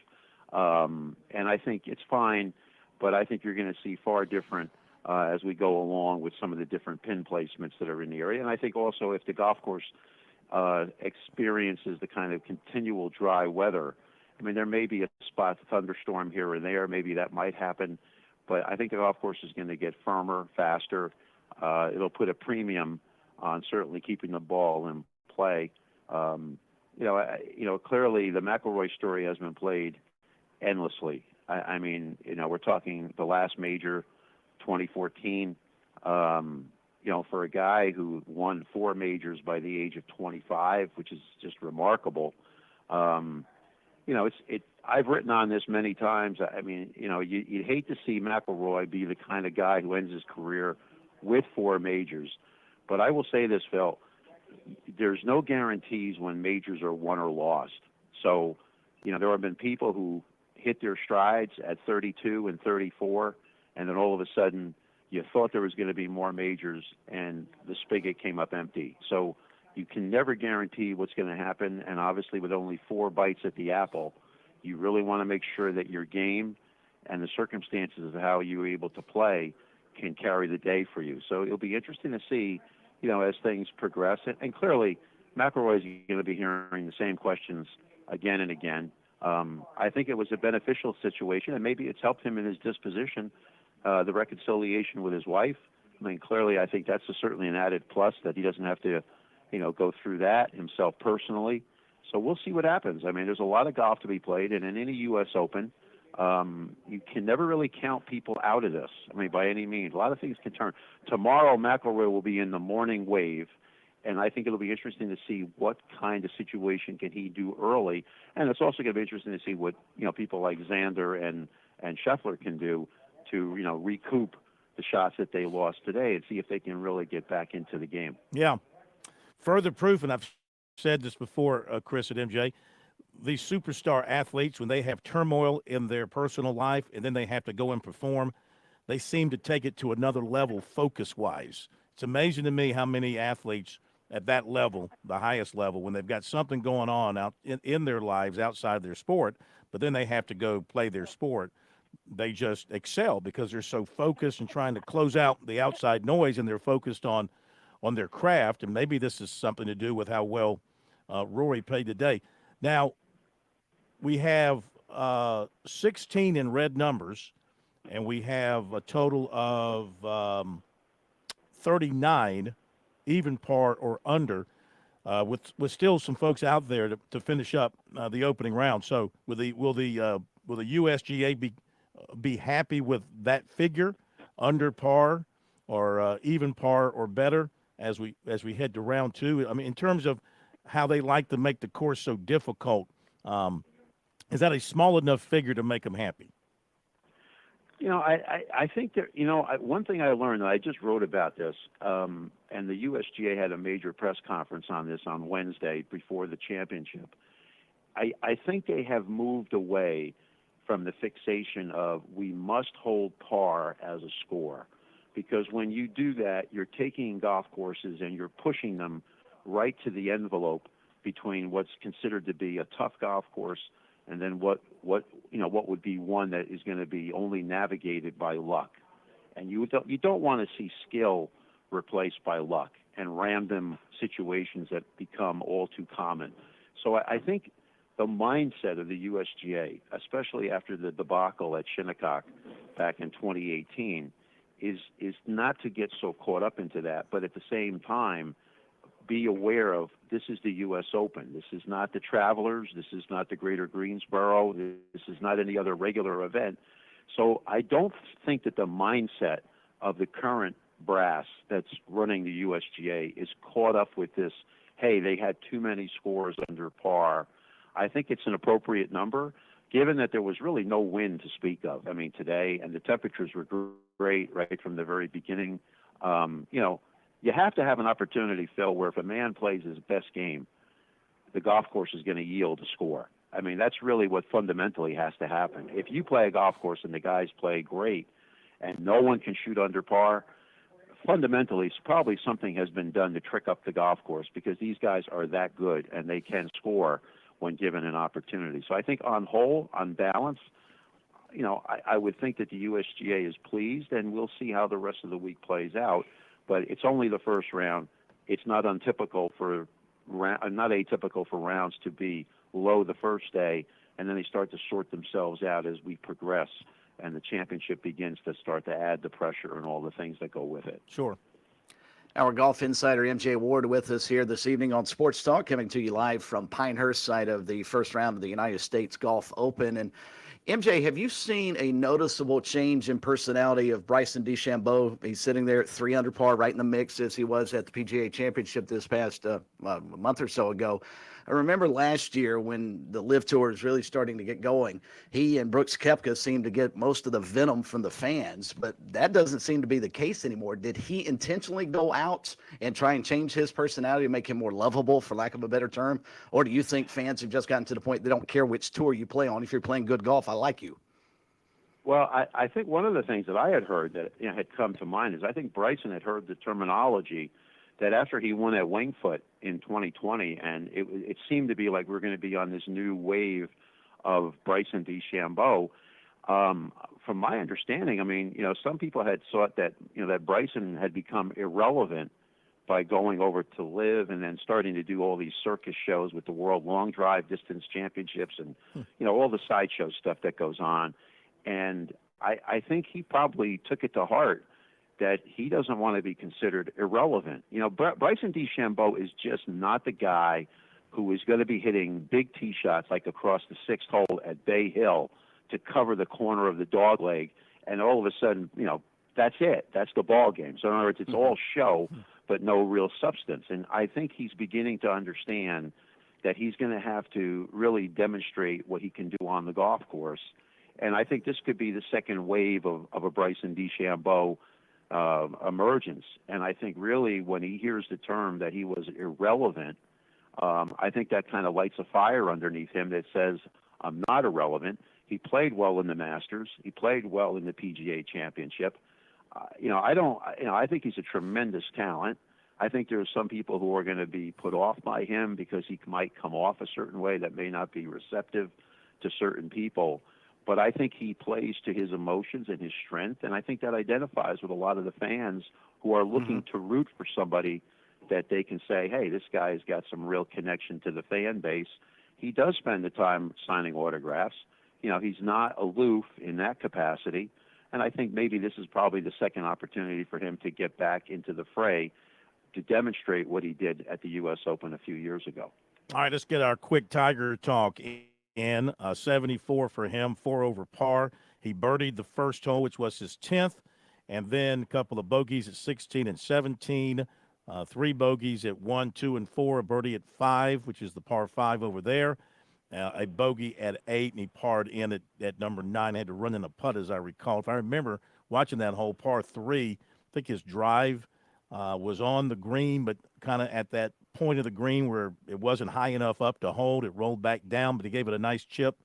E: And I think it's fine, but I think you're going to see far different as we go along with some of the different pin placements that are in the area. And I think also if the golf course experiences the kind of continual dry weather, I mean, there may be a spot thunderstorm here or there. Maybe that might happen. But I think the golf course is going to get firmer, faster. It'll put a premium on certainly keeping the ball in play. Clearly the McIlroy story has been played endlessly. I mean, we're talking the last major, 2014. For a guy who won 4 majors by the age of 25, which is just remarkable. I've written on this many times. I mean, you'd hate to see McIlroy be the kind of guy who ends his career with 4 majors. But I will say this, Phil, there's no guarantees when majors are won or lost. So, there have been people who hit their strides at 32 and 34, and then all of a sudden you thought there was going to be more majors and the spigot came up empty. So you can never guarantee what's going to happen. And obviously with only 4 bites at the apple, you really want to make sure that your game and the circumstances of how you're able to play can carry the day for you. So it'll be interesting to see, as things progress. And clearly McIlroy is going to be hearing the same questions again and again. I think it was a beneficial situation, and maybe it's helped him in his disposition, the reconciliation with his wife. I mean, clearly, I think that's certainly an added plus that he doesn't have to, go through that himself personally. So we'll see what happens. I mean, there's a lot of golf to be played, and in any U.S. Open, you can never really count people out of this. I mean, by any means, a lot of things can turn. Tomorrow, McIlroy will be in the morning wave, and I think it'll be interesting to see what kind of situation can he do early. And it's also going to be interesting to see what people like Xander and Scheffler can do to recoup the shots that they lost today and see if they can really get back into the game.
N: Yeah. Further proof, and I've said this before, Chris at MJ, these superstar athletes, when they have turmoil in their personal life and then they have to go and perform, they seem to take it to another level focus-wise. It's amazing to me how many athletes at that level, the highest level, when they've got something going on out in their lives outside their sport, but then they have to go play their sport, they just excel because they're so focused and trying to close out the outside noise, and they're focused on their craft. And maybe this is something to do with how well Rory played today. Now, we have 16 in red numbers, and we have a total of 39 even par or under, with still some folks out there to finish up the opening round. So will the USGA be happy with that figure, under par or even par or better as we head to round 2? I mean, in terms of how they like to make the course so difficult, is that a small enough figure to make them happy?
E: I think that, one thing I learned, I just wrote about this, and the USGA had a major press conference on this on Wednesday before the championship. I think they have moved away from the fixation of we must hold par as a score, because when you do that, you're taking golf courses and you're pushing them right to the envelope between what's considered to be a tough golf course and then what would be one that is going to be only navigated by luck. And you don't want to see skill replaced by luck and random situations that become all too common. So I think the mindset of the USGA, especially after the debacle at Shinnecock back in 2018, is not to get so caught up into that, but at the same time, be aware of this is the U.S. Open. This is not the Travelers. This is not the Greater Greensboro. This is not any other regular event. So I don't think that the mindset of the current brass that's running the USGA is caught up with this, hey, they had too many scores under par. I think it's an appropriate number, given that there was really no wind to speak of, I mean, today, and the temperatures were great right from the very beginning. You have to have an opportunity, Phil, where if a man plays his best game, the golf course is going to yield a score. I mean, that's really what fundamentally has to happen. If you play a golf course and the guys play great and no one can shoot under par, fundamentally, probably something has been done to trick up the golf course because these guys are that good and they can score when given an opportunity. So I think on whole, on balance, I would think that the USGA is pleased, and we'll see how the rest of the week plays out. But it's only the first round. It's not atypical for rounds to be low the first day, and then they start to sort themselves out as we progress, and the championship begins to start to add the pressure and all the things that go with it.
N: Sure.
O: Our golf insider MJ Ward with us here this evening on Sports Talk, coming to you live from Pinehurst side of the first round of the United States Golf Open. And MJ, have you seen a noticeable change in personality of Bryson DeChambeau? He's sitting there at 3 under par, right in the mix as he was at the PGA Championship this past a month or so ago. I remember last year when the LIV Tour is really starting to get going, he and Brooks Koepka seemed to get most of the venom from the fans, but that doesn't seem to be the case anymore. Did he intentionally go out and try and change his personality to make him more lovable, for lack of a better term? Or do you think fans have just gotten to the point they don't care which tour you play on? If you're playing good golf, I like you.
E: Well, I think one of the things that I had heard that had come to mind is I think Bryson had heard the terminology that after he won at Wingfoot in 2020, and it seemed to be like we're going to be on this new wave of Bryson DeChambeau. From my understanding, I mean, some people had thought that, that Bryson had become irrelevant by going over to LIV and then starting to do all these circus shows with the World Long Drive Distance Championships and, all the sideshow stuff that goes on. And I think he probably took it to heart that he doesn't want to be considered irrelevant. Bryson DeChambeau is just not the guy who is going to be hitting big tee shots like across the 6th hole at Bay Hill to cover the corner of the dog leg, and all of a sudden, that's it. That's the ball game. So in other words, it's all show, but no real substance. And I think he's beginning to understand that he's going to have to really demonstrate what he can do on the golf course. And I think this could be the second wave of a Bryson DeChambeau emergence. And I think really when he hears the term that he was irrelevant, I think that kind of lights a fire underneath him that says, I'm not irrelevant. He played well in the Masters. He played well in the PGA Championship. I think he's a tremendous talent. I think there are some people who are going to be put off by him because he might come off a certain way that may not be receptive to certain people. But I think he plays to his emotions and his strength, and I think that identifies with a lot of the fans who are looking to root for somebody that they can say, hey, this guy's got some real connection to the fan base. He does spend the time signing autographs. He's not aloof in that capacity, and I think maybe this is probably the second opportunity for him to get back into the fray to demonstrate what he did at the U.S. Open a few years ago.
N: All right, let's get our quick Tiger talk in. 74 for him, 4 over par. He birdied the first hole, which was his 10th, and then a couple of bogeys at 16 and 17, 3 bogeys at 1, 2, and 4, a birdie at 5, which is the par 5 over there, a bogey at 8, and he parred in at number 9, had to run in a putt, as I recall. If I remember watching that hole, par 3, I think his drive was on the green, but kind of at that point of the green where it wasn't high enough up to hold. It rolled back down, but he gave it a nice chip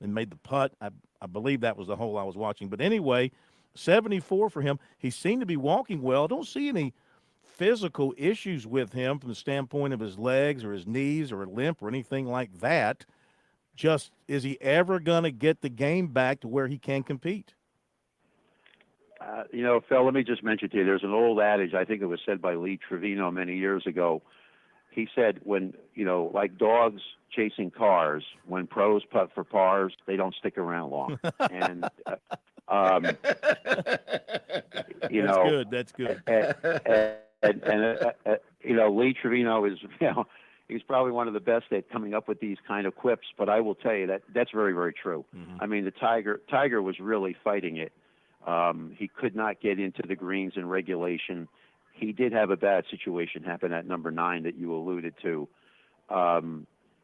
N: and made the putt. I believe that was the hole I was watching. But anyway, 74 for him. He seemed to be walking well. I don't see any physical issues with him from the standpoint of his legs or his knees or a limp or anything like that. Just, is he ever going to get the game back to where he can compete?
E: Phil, let me just mention to you, there's an old adage, I think it was said by Lee Trevino many years ago. He said, when, like dogs chasing cars, when pros putt for pars, they don't stick around long. And,
N: That's good.
E: And Lee Trevino is, he's probably one of the best at coming up with these kind of quips, but I will tell you that's very, very true. I mean, the Tiger was really fighting it. He could not get into the greens in regulation. He did have a bad situation happen at number 9 that you alluded to.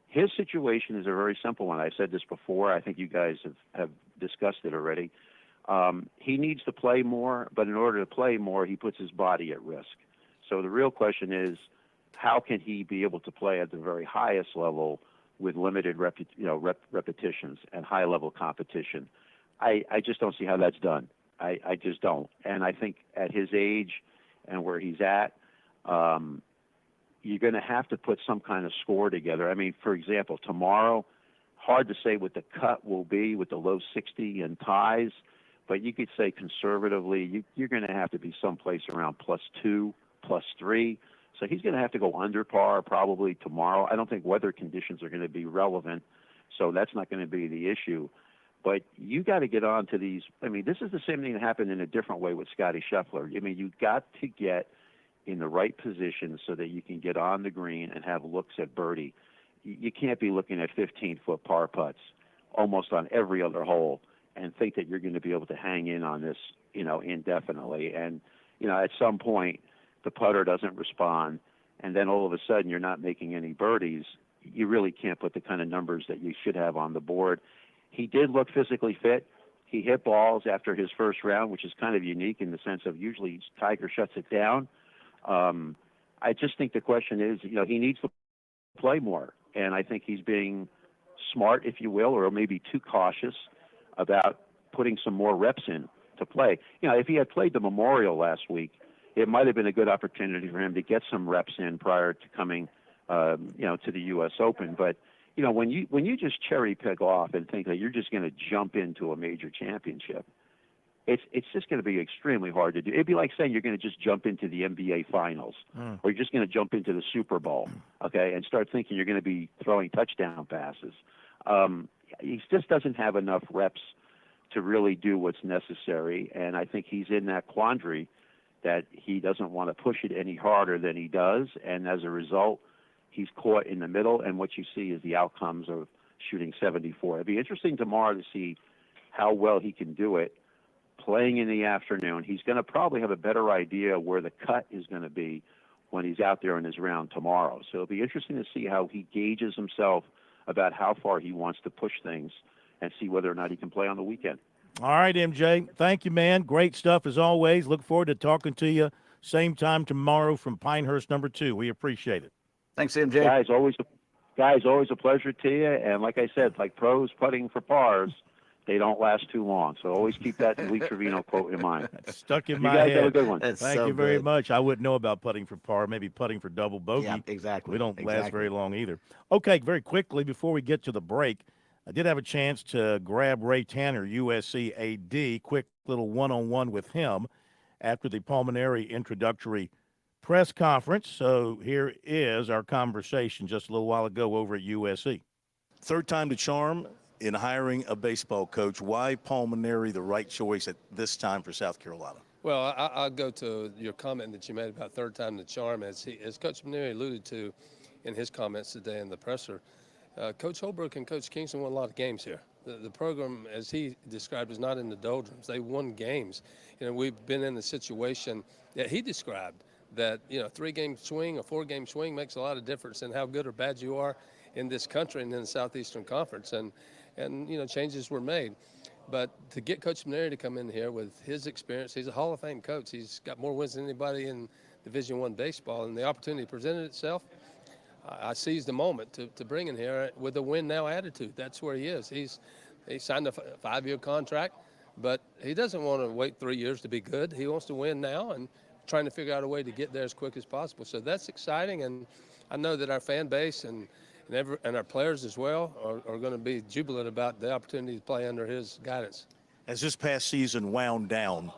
E: His situation is a very simple one. I said this before. I think you guys have discussed it already. He needs to play more, but in order to play more, he puts his body at risk. So the real question is, how can he be able to play at the very highest level with limited repetitions and high-level competition? I just don't see how that's done. I just don't. And I think at his age and where he's at, you're going to have to put some kind of score together. I mean, for example, tomorrow, hard to say what the cut will be with the low 60 and ties, but you could say conservatively, you're going to have to be someplace around +2, +3. So he's going to have to go under par probably tomorrow. I don't think weather conditions are going to be relevant, so that's not going to be the issue. But you got to get on to these. I mean, this is the same thing that happened in a different way with Scotty Scheffler. I mean, you got to get in the right position so that you can get on the green and have looks at birdie. You can't be looking at 15-foot par putts almost on every other hole and think that you're going to be able to hang in on this, indefinitely. And, at some point, the putter doesn't respond, and then all of a sudden you're not making any birdies. You really can't put the kind of numbers that you should have on the board. He did look physically fit. He hit balls after his first round, which is kind of unique in the sense of usually Tiger shuts it down. I just think the question is, he needs to play more. And I think he's being smart, if you will, or maybe too cautious about putting some more reps in to play. If he had played the Memorial last week, it might have been a good opportunity for him to get some reps in prior to coming, to the U.S. Open. But, when you just cherry pick off and think that you're just going to jump into a major championship, it's just going to be extremely hard to do. It'd be like saying you're going to just jump into the NBA Finals, or you're just going to jump into the Super Bowl, okay, and start thinking you're going to be throwing touchdown passes. He just doesn't have enough reps to really do what's necessary, and I think he's in that quandary that he doesn't want to push it any harder than he does, and as a result, he's caught in the middle, and what you see is the outcomes of shooting 74. It'd be interesting tomorrow to see how well he can do it playing in the afternoon. He's going to probably have a better idea where the cut is going to be when he's out there in his round tomorrow. So it'll be interesting to see how he gauges himself about how far he wants to push things and see whether or not he can play on the weekend.
N: All right, MJ. Thank you, man. Great stuff as always. Look forward to talking to you same time tomorrow from Pinehurst number 2. We appreciate it.
O: Thanks, MJ.
E: Guys, always a pleasure to you. And like I said, like pros putting for pars, they don't last too long. So always keep that Lee Trevino quote in mind.
N: That's stuck in
E: you
N: my
E: guys
N: head.
E: Have a good one.
N: Thank you very much. I wouldn't know about putting for par, maybe putting for double bogey.
O: Yeah, exactly.
N: We don't last very long either. Okay, very quickly before we get to the break, I did have a chance to grab Ray Tanner, USC AD, quick little one-on-one with him after the Pulmonary introductory press conference. So here is our conversation just a little while ago over at USC.
A: Third time to charm in hiring a baseball coach. Why Pulmonary the right choice at this time for South Carolina?
F: Well, I'll go to your comment that you made about third time to charm. As Coach Maneri alluded to in his comments today in the presser, Coach Holbrook and Coach Kingston won a lot of games here. The program, as he described, is not in the doldrums. They won games. We've been in the situation that he described that, 3-game swing, a 4-game swing makes a lot of difference in how good or bad you are in this country and in the Southeastern Conference. And changes were made. But to get Coach Maneri to come in here with his experience, he's a Hall of Fame coach. He's got more wins than anybody in Division I baseball. And the opportunity presented itself. I seized the moment to bring him here with a win-now attitude. That's where he is. He signed a 5-year contract, but he doesn't want to wait 3 years to be good. He wants to win now and trying to figure out a way to get there as quick as possible. So that's exciting, and I know that our fan base and our players as well are going to be jubilant about the opportunity to play under his guidance.
A: As this past season wound down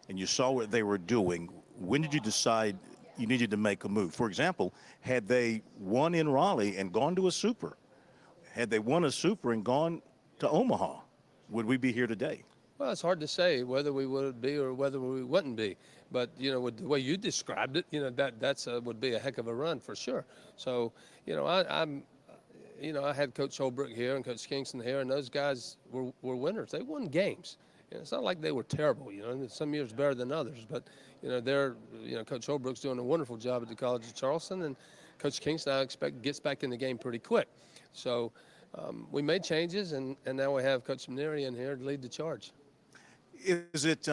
A: and you saw what they were doing, when did you decide you needed to make a move? For example, had they won in Raleigh and gone to a Super, had they won a Super and gone to Omaha, would we be here today?
F: Well, it's hard to say whether we would be or whether we wouldn't be. But, with the way you described it, that's would be a heck of a run for sure. So, I had Coach Holbrook here and Coach Kingston here, and those guys were winners. They won games. It's not like they were terrible, some years better than others. But, Coach Holbrook's doing a wonderful job at the College of Charleston, and Coach Kingston, I expect, gets back in the game pretty quick. So we made changes, and now we have Coach Maneri in here to lead the charge.
A: Is it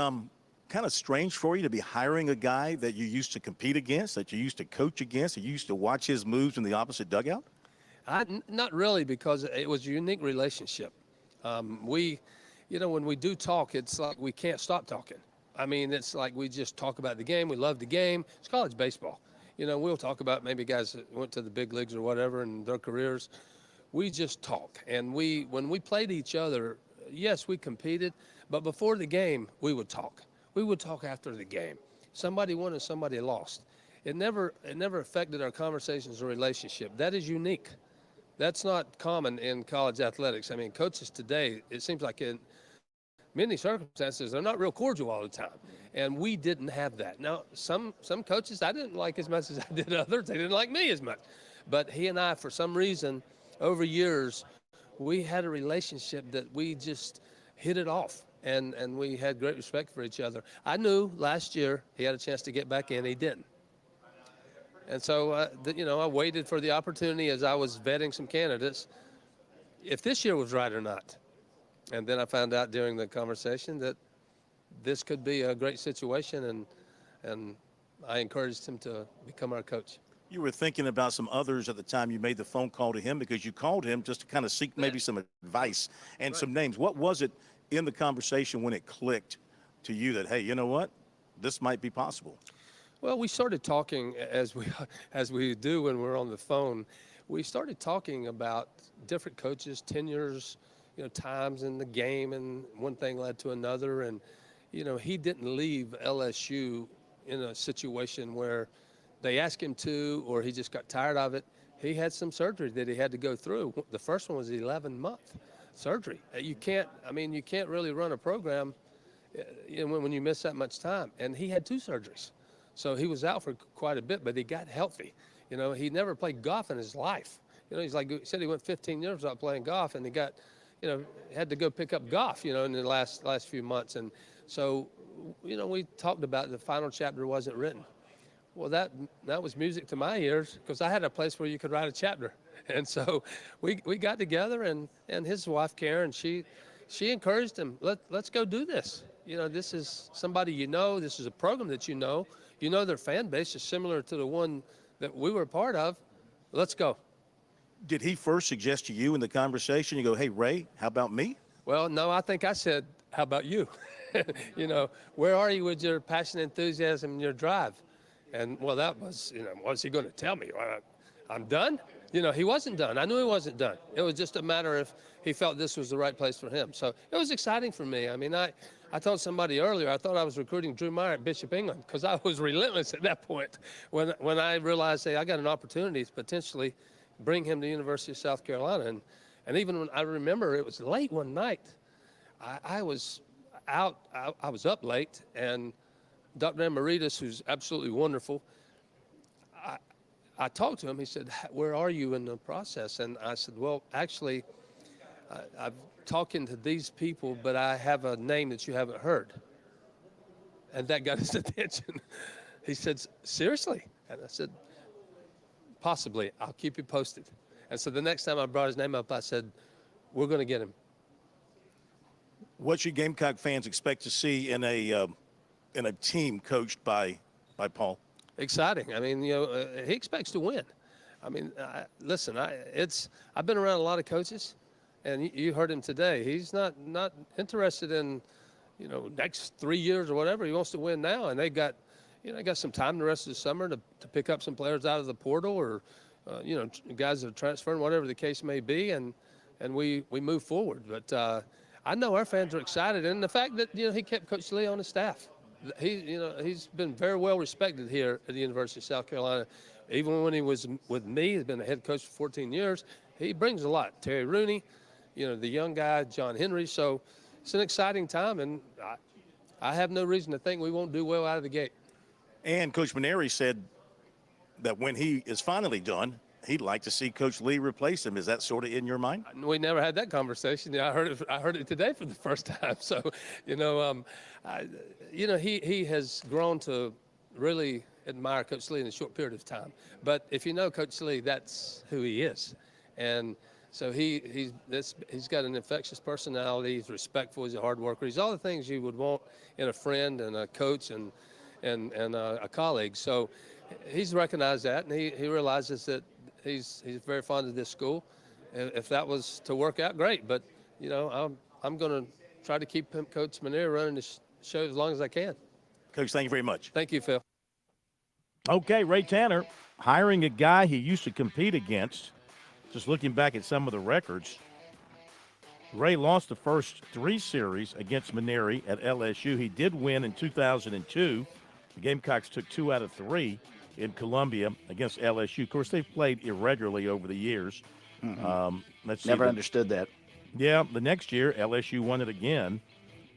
A: kind of strange for you to be hiring a guy that you used to compete against, that you used to coach against, that you used to watch his moves in the opposite dugout?
F: Not really, because it was a unique relationship. When we do talk, it's like we can't stop talking. I mean, it's like we just talk about the game. We love the game. It's college baseball. You know, we'll talk about maybe guys that went to the big leagues or whatever in their careers. We just talk. And when we played each other, yes, we competed, but before the game, we would talk. We would talk after the game. Somebody won and somebody lost. It never affected our conversations or relationship. That is unique. That's not common in college athletics. I mean, coaches today, it seems like in many circumstances, they're not real cordial all the time. And we didn't have that. Now, some coaches I didn't like as much as I did others. They didn't like me as much. But he and I, for some reason, over years, we had a relationship that we just hit it off. And we had great respect for each other. I knew last year he had a chance to get back in. He didn't. And so, you know, I waited for the opportunity as I was vetting some candidates, if this year was right or not. And then I found out during the conversation that this could be a great situation, and I encouraged him to become our coach.
A: You were thinking about some others at the time you made the phone call to him, because you called him just to kind of seek maybe some advice and some names. What was it in the conversation when it clicked to you that, hey, you know what, this might be possible?
F: Well, we started talking as we do when we're on the phone. We started talking about different coaches, tenures, you know, times in the game, and one thing led to another. And, you know, he didn't leave LSU in a situation where they asked him to, or he just got tired of it. He had some surgery that he had to go through. The first one was 11-month surgery. You can't really run a program when you miss that much time. And he had 2 surgeries. So he was out for quite a bit, but he got healthy. You know, he never played golf in his life. You know, he said he went 15 years without playing golf, and he got, you know, had to go pick up golf, you know, in the last few months. And so, you know, we talked about the final chapter wasn't written. Well, that was music to my ears, because I had a place where you could write a chapter. And so we got together, and his wife, Karen, she encouraged him, let's go do this. You know, this is somebody you know. This is a program that you know. You know their fan base is similar to the one that we were a part of. Let's go.
A: Did he first suggest to you in the conversation, you go, hey, Ray, how about me?
F: Well, no, I think I said, how about you? You know, where are you with your passion, enthusiasm, and your drive? And, well, that was, you know, what's he going to tell me? I'm done? You know, he wasn't done. I knew he wasn't done. It was just a matter of he felt this was the right place for him. So it was exciting for me. I mean, I told somebody earlier, I thought I was recruiting Drew Meyer at Bishop England, because I was relentless at that point when I realized, hey, I got an opportunity to potentially bring him to the University of South Carolina. And even when I remember it was late one night, I was out, I was up late, and Dr. Amaritas, who's absolutely wonderful, I talked to him. He said, where are you in the process? And I said, well, actually, I'm talking to these people, but I have a name that you haven't heard. And that got his attention. He said, seriously? And I said, possibly. I'll keep you posted. And so the next time I brought his name up, I said, we're going to get him.
A: What should Gamecock fans expect to see in a team coached by Paul?
F: Exciting. I mean, you know, he expects to win. I mean, listen, I've been around a lot of coaches, and you heard him today. He's not interested in, you know, next 3 years or whatever. He wants to win now, and they got some time the rest of the summer to pick up some players out of the portal, or you know, guys that are transferring, whatever the case may be, and we move forward. But I know our fans are excited, and the fact that, you know, he kept Coach Lee on his staff. He's been very well respected here at the University of South Carolina. Even when he was with me, he's been the head coach for 14 years. He brings a lot. Terry Rooney, you know, the young guy, John Henry. So it's an exciting time, and I have no reason to think we won't do well out of the gate.
A: And Coach Maneri said that when he is finally done, he'd like to see Coach Lee replace him. Is that sort of in your mind?
F: We never had that conversation. Yeah, I heard it today for the first time. So, you know, he has grown to really admire Coach Lee in a short period of time. But if you know Coach Lee, that's who he is. And so he's got an infectious personality. He's respectful. He's a hard worker. He's all the things you would want in a friend and a coach and a colleague. So he's recognized that, and he realizes that he's very fond of this school. If that was to work out, great. But, you know, I'm going to try to keep Coach Maneri running show as long as I can.
A: Coach, thank you very much.
F: Thank you, Phil.
N: Okay, Ray Tanner hiring a guy he used to compete against. Just looking back at some of the records, Ray lost the first 3 series against Maneri at LSU. He did win in 2002. The Gamecocks took 2 out of 3 in Columbia against LSU. Of course, they've played irregularly over the years. Let's see.
O: Never understood that.
N: Yeah, the next year, LSU won it again.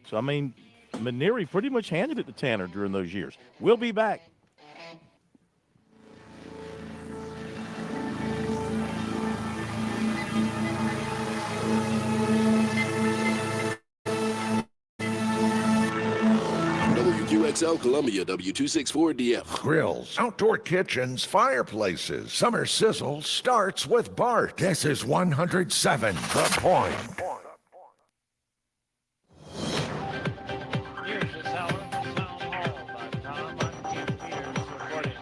N: So, I mean, Maneri pretty much handed it to Tanner during those years. We'll be back.
G: WQXL Columbia, W264DF.
K: Grills, outdoor kitchens, fireplaces. Summer sizzle starts with Bart. This is 107 The Point.
B: News this hour from townhall.com. I'm Keith Peters reporting.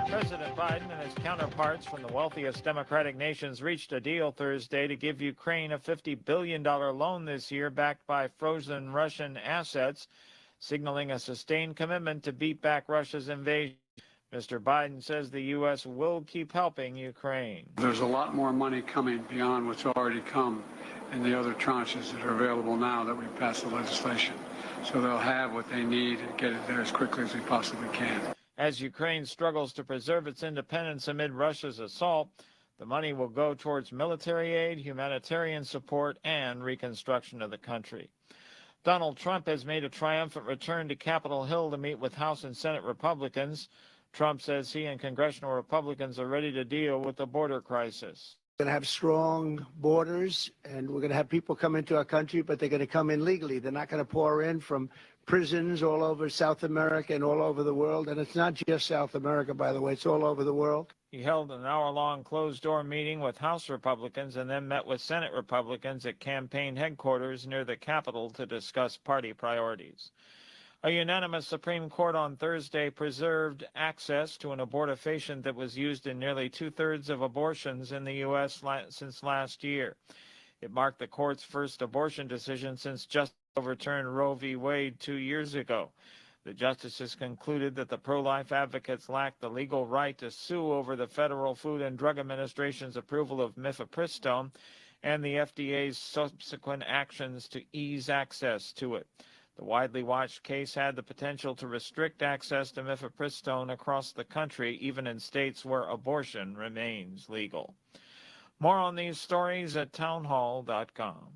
B: President Biden and his counterparts from the wealthiest democratic nations reached a deal Thursday to give Ukraine a $50 billion loan this year backed by frozen Russian assets, signaling a sustained commitment to beat back Russia's invasion. Mr. Biden says the U.S. will keep helping Ukraine.
J: There's a lot more money coming beyond what's already come in the other tranches that are available now that we've passed the legislation. So they'll have what they need and get it there as quickly as we possibly can.
B: As Ukraine struggles to preserve its independence amid Russia's assault, the money will go towards military aid, humanitarian support, and reconstruction of the country. Donald Trump has made a triumphant return to Capitol Hill to meet with House and Senate Republicans. Trump says he and congressional Republicans are ready to deal with the border crisis.
M: We're going to have strong borders, and we're going to have people come into our country, but they're going to come in legally. They're not going to pour in from prisons all over South America and all over the world. And it's not just South America, by the way. It's all over the world.
B: He held an hour-long closed-door meeting with House Republicans and then met with Senate Republicans at campaign headquarters near the Capitol to discuss party priorities. A unanimous Supreme Court on Thursday preserved access to an abortifacient that was used in nearly two-thirds of abortions in the U.S. since last year. It marked the court's first abortion decision since Justice overturned Roe v. Wade 2 years ago. The justices concluded that the pro-life advocates lacked the legal right to sue over the Federal Food and Drug Administration's approval of mifepristone and the FDA's subsequent actions to ease access to it. The widely watched case had the potential to restrict access to mifepristone across the country, even in states where abortion remains legal. More on these stories at townhall.com.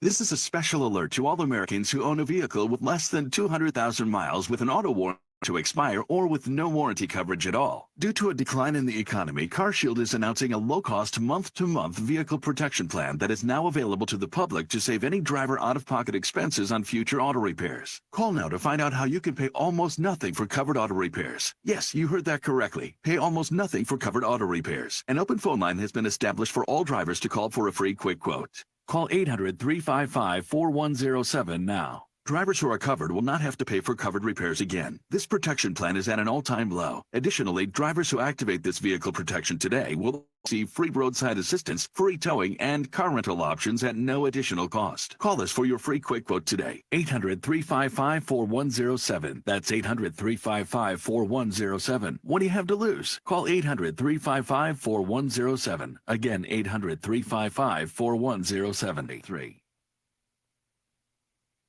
P: This is a special alert to all Americans who own a vehicle with less than 200,000 miles with an auto warranty to expire or with no warranty coverage at all. Due to a decline in the economy, CarShield is announcing a low-cost month-to-month vehicle protection plan that is now available to the public to save any driver out-of-pocket expenses on future auto repairs. Call now to find out how you can pay almost nothing for covered auto repairs. Yes, you heard that correctly. Pay almost nothing for covered auto repairs. An open phone line has been established for all drivers to call for a free quick quote. Call 800-355-4107 now. Drivers who are covered will not have to pay for covered repairs again. This protection plan is at an all-time low. Additionally, drivers who activate this vehicle protection today will receive free roadside assistance, free towing, and car rental options at no additional cost. Call us for your free quick quote today. 800-355-4107. That's 800-355-4107. What do you have to lose? Call 800-355-4107. Again, 800-355-4107.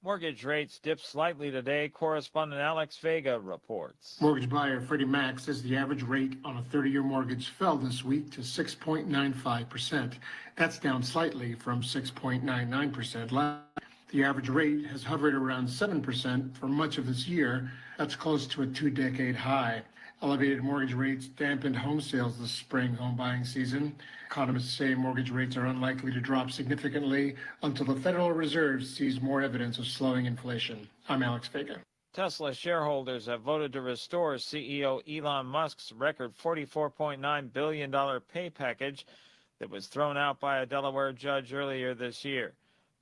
B: Mortgage rates dipped slightly today. Correspondent Alex Vega reports.
R: Mortgage buyer Freddie Mac says the average rate on a 30-year mortgage fell this week to 6.95%. That's down slightly from 6.99% last. The average rate has hovered around 7% for much of this year. That's close to a two-decade high. Elevated mortgage rates dampened home sales this spring home buying season. Economists say mortgage rates are unlikely to drop significantly until the Federal Reserve sees more evidence of slowing inflation. I'm Alex Vega.
B: Tesla shareholders have voted to restore CEO Elon Musk's record $44.9 billion pay package that was thrown out by a Delaware judge earlier this year.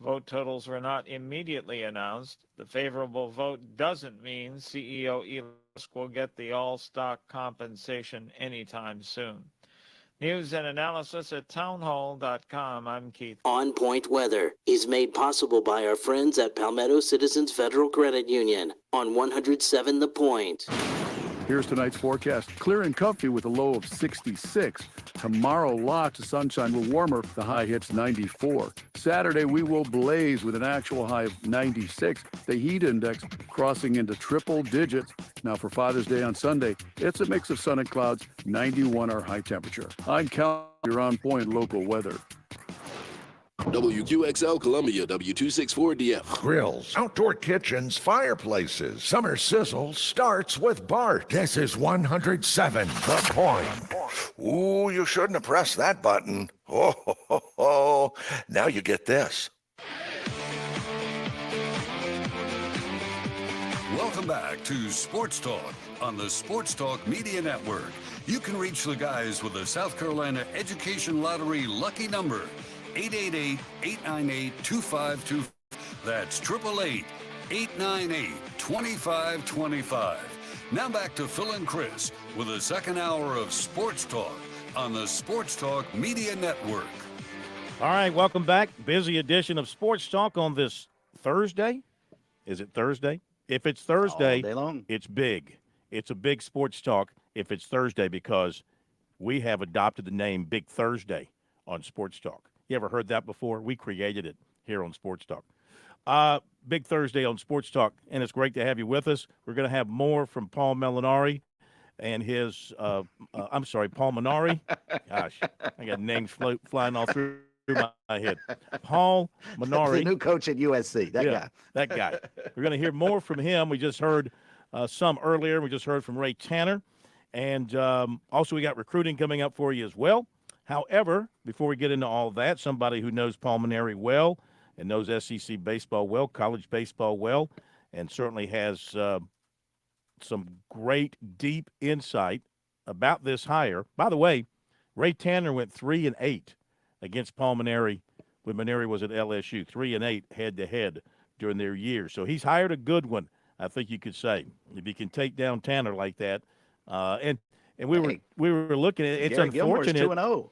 B: Vote totals were not immediately announced. The favorable vote doesn't mean CEO Elon Musk will get the all-stock compensation anytime soon. News and analysis at townhall.com. I'm Keith.
H: On Point Weather is made possible by our friends at Palmetto Citizens Federal Credit Union on 107 The Point.
I: Here's tonight's forecast. Clear and comfy with a low of 66. Tomorrow, lots of sunshine with warmer. The high hits 94. Saturday, we will blaze with an actual high of 96. The heat index crossing into triple digits. Now, for Father's Day on Sunday, it's a mix of sun and clouds. 91 our high temperature. I'm Cal. You're on point local weather.
G: WQXL Columbia, W264DF.
K: Grills, outdoor kitchens, fireplaces. Summer sizzle starts with Bart. This is 107 The Point. Ooh, you shouldn't have pressed that button. Oh, ho, ho, ho. Now you get this.
Q: Welcome back to Sports Talk on the Sports Talk Media Network. You can reach the guys with the South Carolina Education Lottery lucky number. 888-898-2525. That's 888-898-2525. Now back to Phil and Chris with the second hour of Sports Talk on the Sports Talk Media Network.
N: All right, welcome back. Busy edition of Sports Talk on this Thursday. Is it Thursday? If it's Thursday,
O: all day long.
N: It's big. It's a big Sports Talk if it's Thursday because we have adopted the name Big Thursday on Sports Talk. You ever heard that before? We created it here on Sports Talk. Big Thursday on Sports Talk, and it's great to have you with us. We're going to have more from Paul Molinari and his, Paul Molinari. Gosh, I got names flying all through my head. Paul Molinari.
O: The new coach at USC, guy.
N: That guy. We're going to hear more from him. We just heard some earlier. We just heard from Ray Tanner. And also we got recruiting coming up for you as well. However, before we get into all that, somebody who knows Paul Molinari well and knows SEC baseball well, college baseball well, and certainly has some great, deep insight about this hire. By the way, Ray Tanner went 3-8 against Paul Molinari when Molinari was at LSU, 3-8 head-to-head during their years. So he's hired a good one, I think you could say, if you can take down Tanner like that. And we were looking at it. It's
O: Gary
N: unfortunate.
O: Gilmore's 2-0.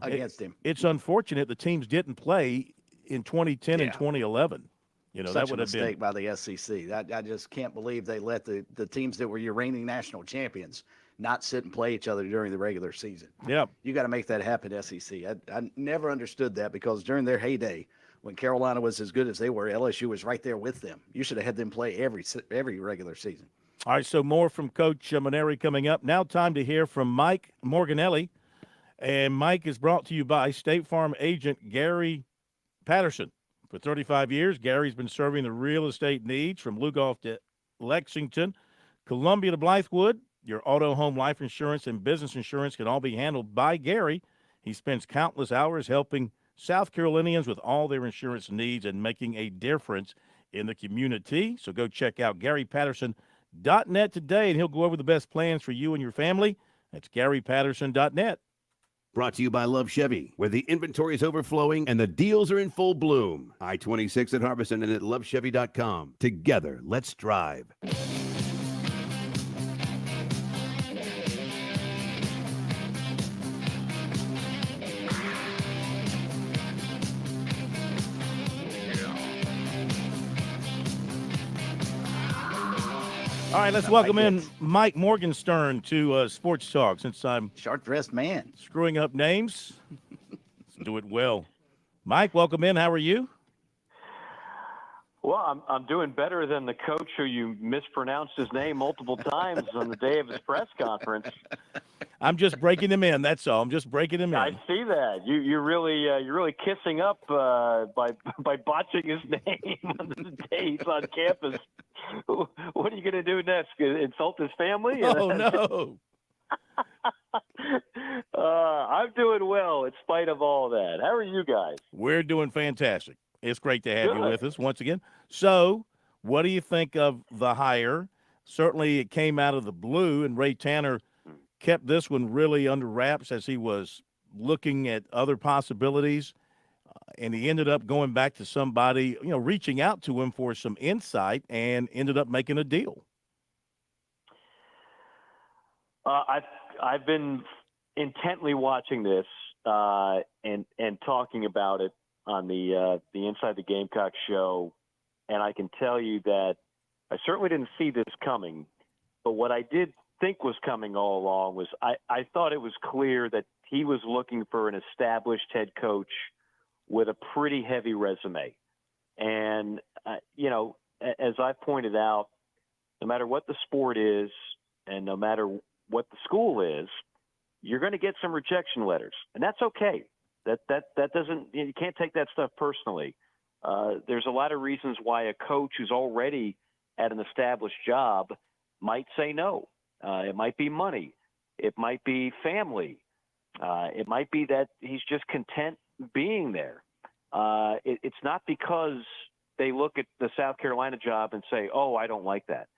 O: Against him.
N: It's unfortunate the teams didn't play in 2010 and 2011. You know,
O: Such
N: that would
O: a
N: have been
O: mistake by the SEC. I just can't believe they let the teams that were your reigning national champions not sit and play each other during the regular season.
N: Yeah.
O: You got to make that happen, SEC. I never understood that because during their heyday, when Carolina was as good as they were, LSU was right there with them. You should have had them play every regular season.
N: All right, so more from Coach Molinari coming up. Now time to hear from Mike Morganelli. And Mike is brought to you by State Farm agent Gary Patterson. For 35 years, Gary's been serving the real estate needs from Lugoff to Lexington, Columbia to Blythewood. Your auto, home, life insurance, and business insurance can all be handled by Gary. He spends countless hours helping South Carolinians with all their insurance needs and making a difference in the community. So go check out GaryPatterson.net today, and he'll go over the best plans for you and your family. That's GaryPatterson.net.
S: Brought to you by Love Chevy, where the inventory is overflowing and the deals are in full bloom. I-26 at Harbison and at lovechevy.com. Together, let's drive.
N: All right, let's welcome in Mike Morgenstern to Sports Talk. Since I'm
O: short-dressed man
N: screwing up names, let's do it well. Mike, welcome in. How are you?
T: Well, I'm doing better than the coach who you mispronounced his name multiple times on the day of his press conference.
N: I'm just breaking him in. That's all. I'm just breaking him in.
T: I see that. You're really kissing up by botching his name on the day he's on campus. What are you going to do next? Insult his family?
N: Oh, no.
T: I'm doing well in spite of all that. How are you guys?
N: We're doing fantastic. It's great to have you
T: Good.
N: with us once again. So, what do you think of the hire? Certainly, it came out of the blue, and Ray Tanner kept this one really under wraps as he was looking at other possibilities. And he ended up going back to somebody, reaching out to him for some insight and ended up making a deal.
T: I've been intently watching this and talking about it on the Inside the Gamecock show, and I can tell you that I certainly didn't see this coming. But what I did think was coming all along was I thought it was clear that he was looking for an established head coach with a pretty heavy resume. And, as I pointed out, no matter what the sport is and no matter what the school is, you're going to get some rejection letters. And that's okay. That doesn't, you can't take that stuff personally. There's a lot of reasons why a coach who's already at an established job might say no. It might be money. It might be family. It might be that he's just content being there. It's not because they look at the South Carolina job and say, oh, I don't like that.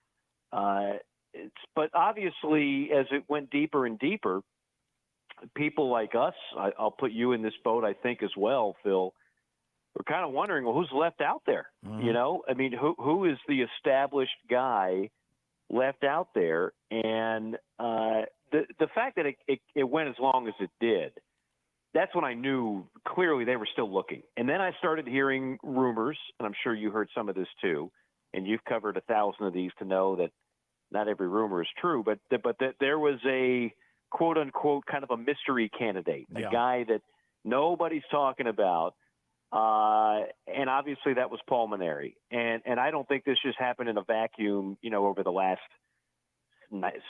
T: But obviously, as it went deeper and deeper, people like us, I'll put you in this boat, I think, as well, Phil, we're kind of wondering, well, who's left out there?
N: Mm-hmm.
T: I mean, who is the established guy left out there? And the fact that it went as long as it did, that's when I knew clearly they were still looking. And then I started hearing rumors, and I'm sure you heard some of this too, and you've covered 1,000 of these to know that not every rumor is true, but that there was a quote unquote kind of a mystery candidate, a guy that nobody's talking about. And obviously that was Paul Mainieri. And I don't think this just happened in a vacuum, over the last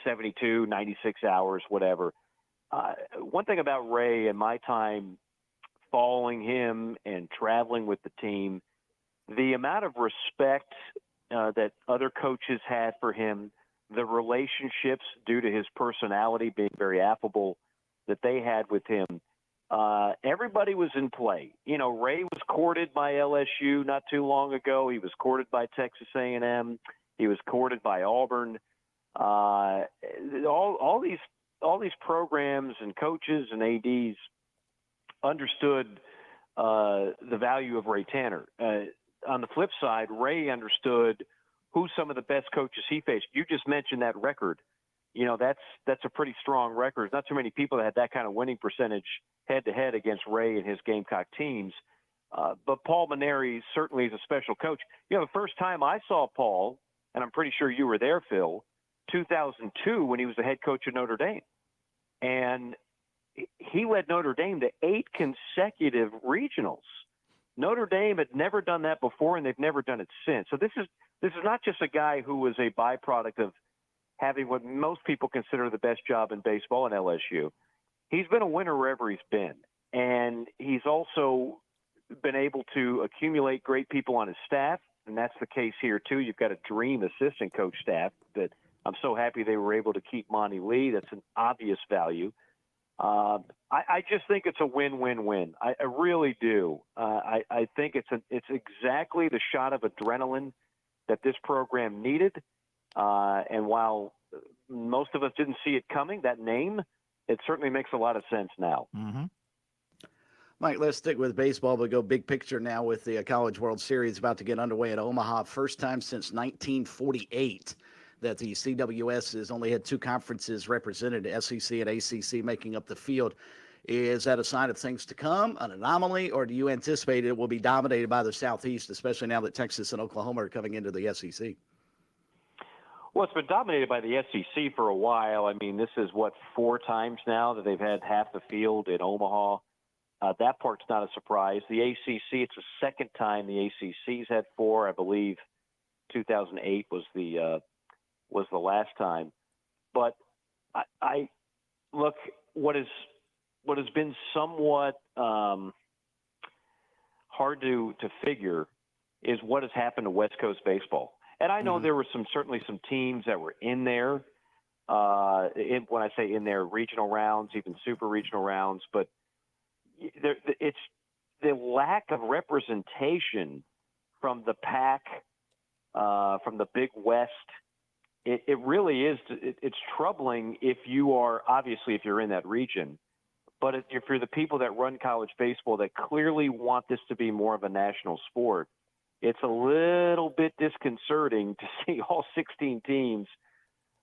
T: 72, 96 hours, whatever. One thing about Ray and my time following him and traveling with the team, the amount of respect that other coaches had for him, the relationships due to his personality being very affable that they had with him, everybody was in play. Ray was courted by LSU not too long ago. He was courted by Texas A&M. He was courted by Auburn. All these programs and coaches and ADs understood the value of Ray Tanner. On the flip side, Ray understood who some of the best coaches he faced. You just mentioned that record. That's a pretty strong record. There's not too many people that had that kind of winning percentage head-to-head against Ray and his Gamecock teams. But Paul Mainieri certainly is a special coach. The first time I saw Paul, and I'm pretty sure you were there, Phil, 2002 when he was the head coach of Notre Dame. And he led Notre Dame to 8 consecutive regionals. Notre Dame had never done that before, and they've never done it since. So this is not just a guy who was a byproduct of having what most people consider the best job in baseball in LSU. He's been a winner wherever he's been. And he's also been able to accumulate great people on his staff, and that's the case here too. You've got a dream assistant coach staff that I'm so happy they were able to keep Monty Lee. That's an obvious value. I just think it's a win-win-win. I really do. I think it's exactly the shot of adrenaline that this program needed. And while most of us didn't see it coming, that name, it certainly makes a lot of sense now.
N: Mm-hmm.
O: Mike, let's stick with baseball, but go big picture now with the College World Series about to get underway at Omaha. First time since 1948 that the CWS has only had 2 conferences represented, SEC and ACC making up the field. Is that a sign of things to come, an anomaly, or do you anticipate it will be dominated by the Southeast, especially now that Texas and Oklahoma are coming into the SEC?
T: Well, it's been dominated by the SEC for a while. I mean, this is, 4 times now that they've had half the field in Omaha. That part's not a surprise. The ACC, it's the second time the ACC's had 4. I believe 2008 was the last time. But I look, what has been somewhat hard to figure is what has happened to West Coast baseball. And I know there were certainly some teams that were in there. When I say in there, regional rounds, even super regional rounds, but it's the lack of representation from the Pac, from the Big West. It really is. It's troubling if you're in that region, but if you're the people that run college baseball that clearly want this to be more of a national sport, it's a little bit disconcerting to see all 16 teams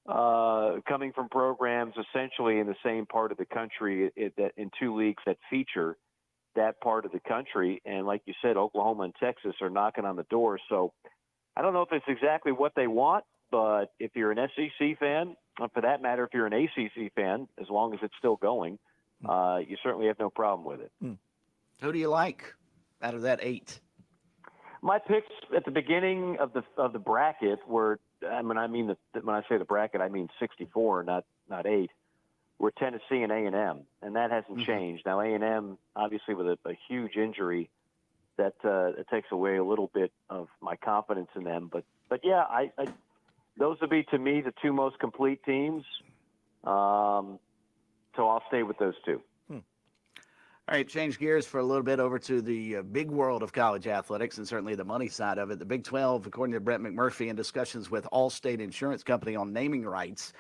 T: coming from programs essentially in the same part of the country in two leagues that feature that part of the country. And like you said, Oklahoma and Texas are knocking on the door. So I don't know if it's exactly what they want, but if you're an SEC fan, for that matter, if you're an ACC fan, as long as it's still going, you certainly have no problem with it.
O: Who do you like out of that 8?
T: My picks at the beginning of the bracket were, when I say the bracket, I mean 64, not 8. Were Tennessee and A&M, and that hasn't changed. Now A&M, obviously, with a huge injury, that it takes away a little bit of my confidence in them. But yeah, I those would be to me the two most complete teams. So I'll stay with those two.
O: All right, change gears for a little bit over to the big world of college athletics and certainly the money side of it. The Big 12, according to Brett McMurphy, in discussions with Allstate Insurance Company on naming rights,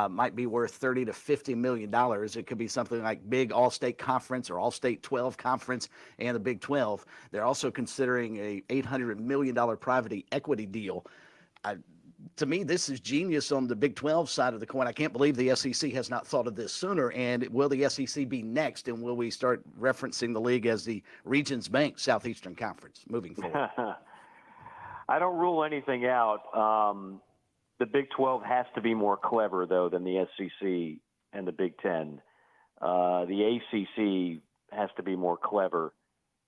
O: might be worth $30 to $50 million. It could be something like Big All-State Conference or All-State 12 Conference and the Big 12. They're also considering a $800 million private equity deal. To me, this is genius on the Big 12 side of the coin. I can't believe the SEC has not thought of this sooner. And will the SEC be next? And will we start referencing the league as the Regions Bank Southeastern Conference moving forward?
T: I don't rule anything out. The Big 12 has to be more clever, though, than the SEC and the Big 10. The ACC has to be more clever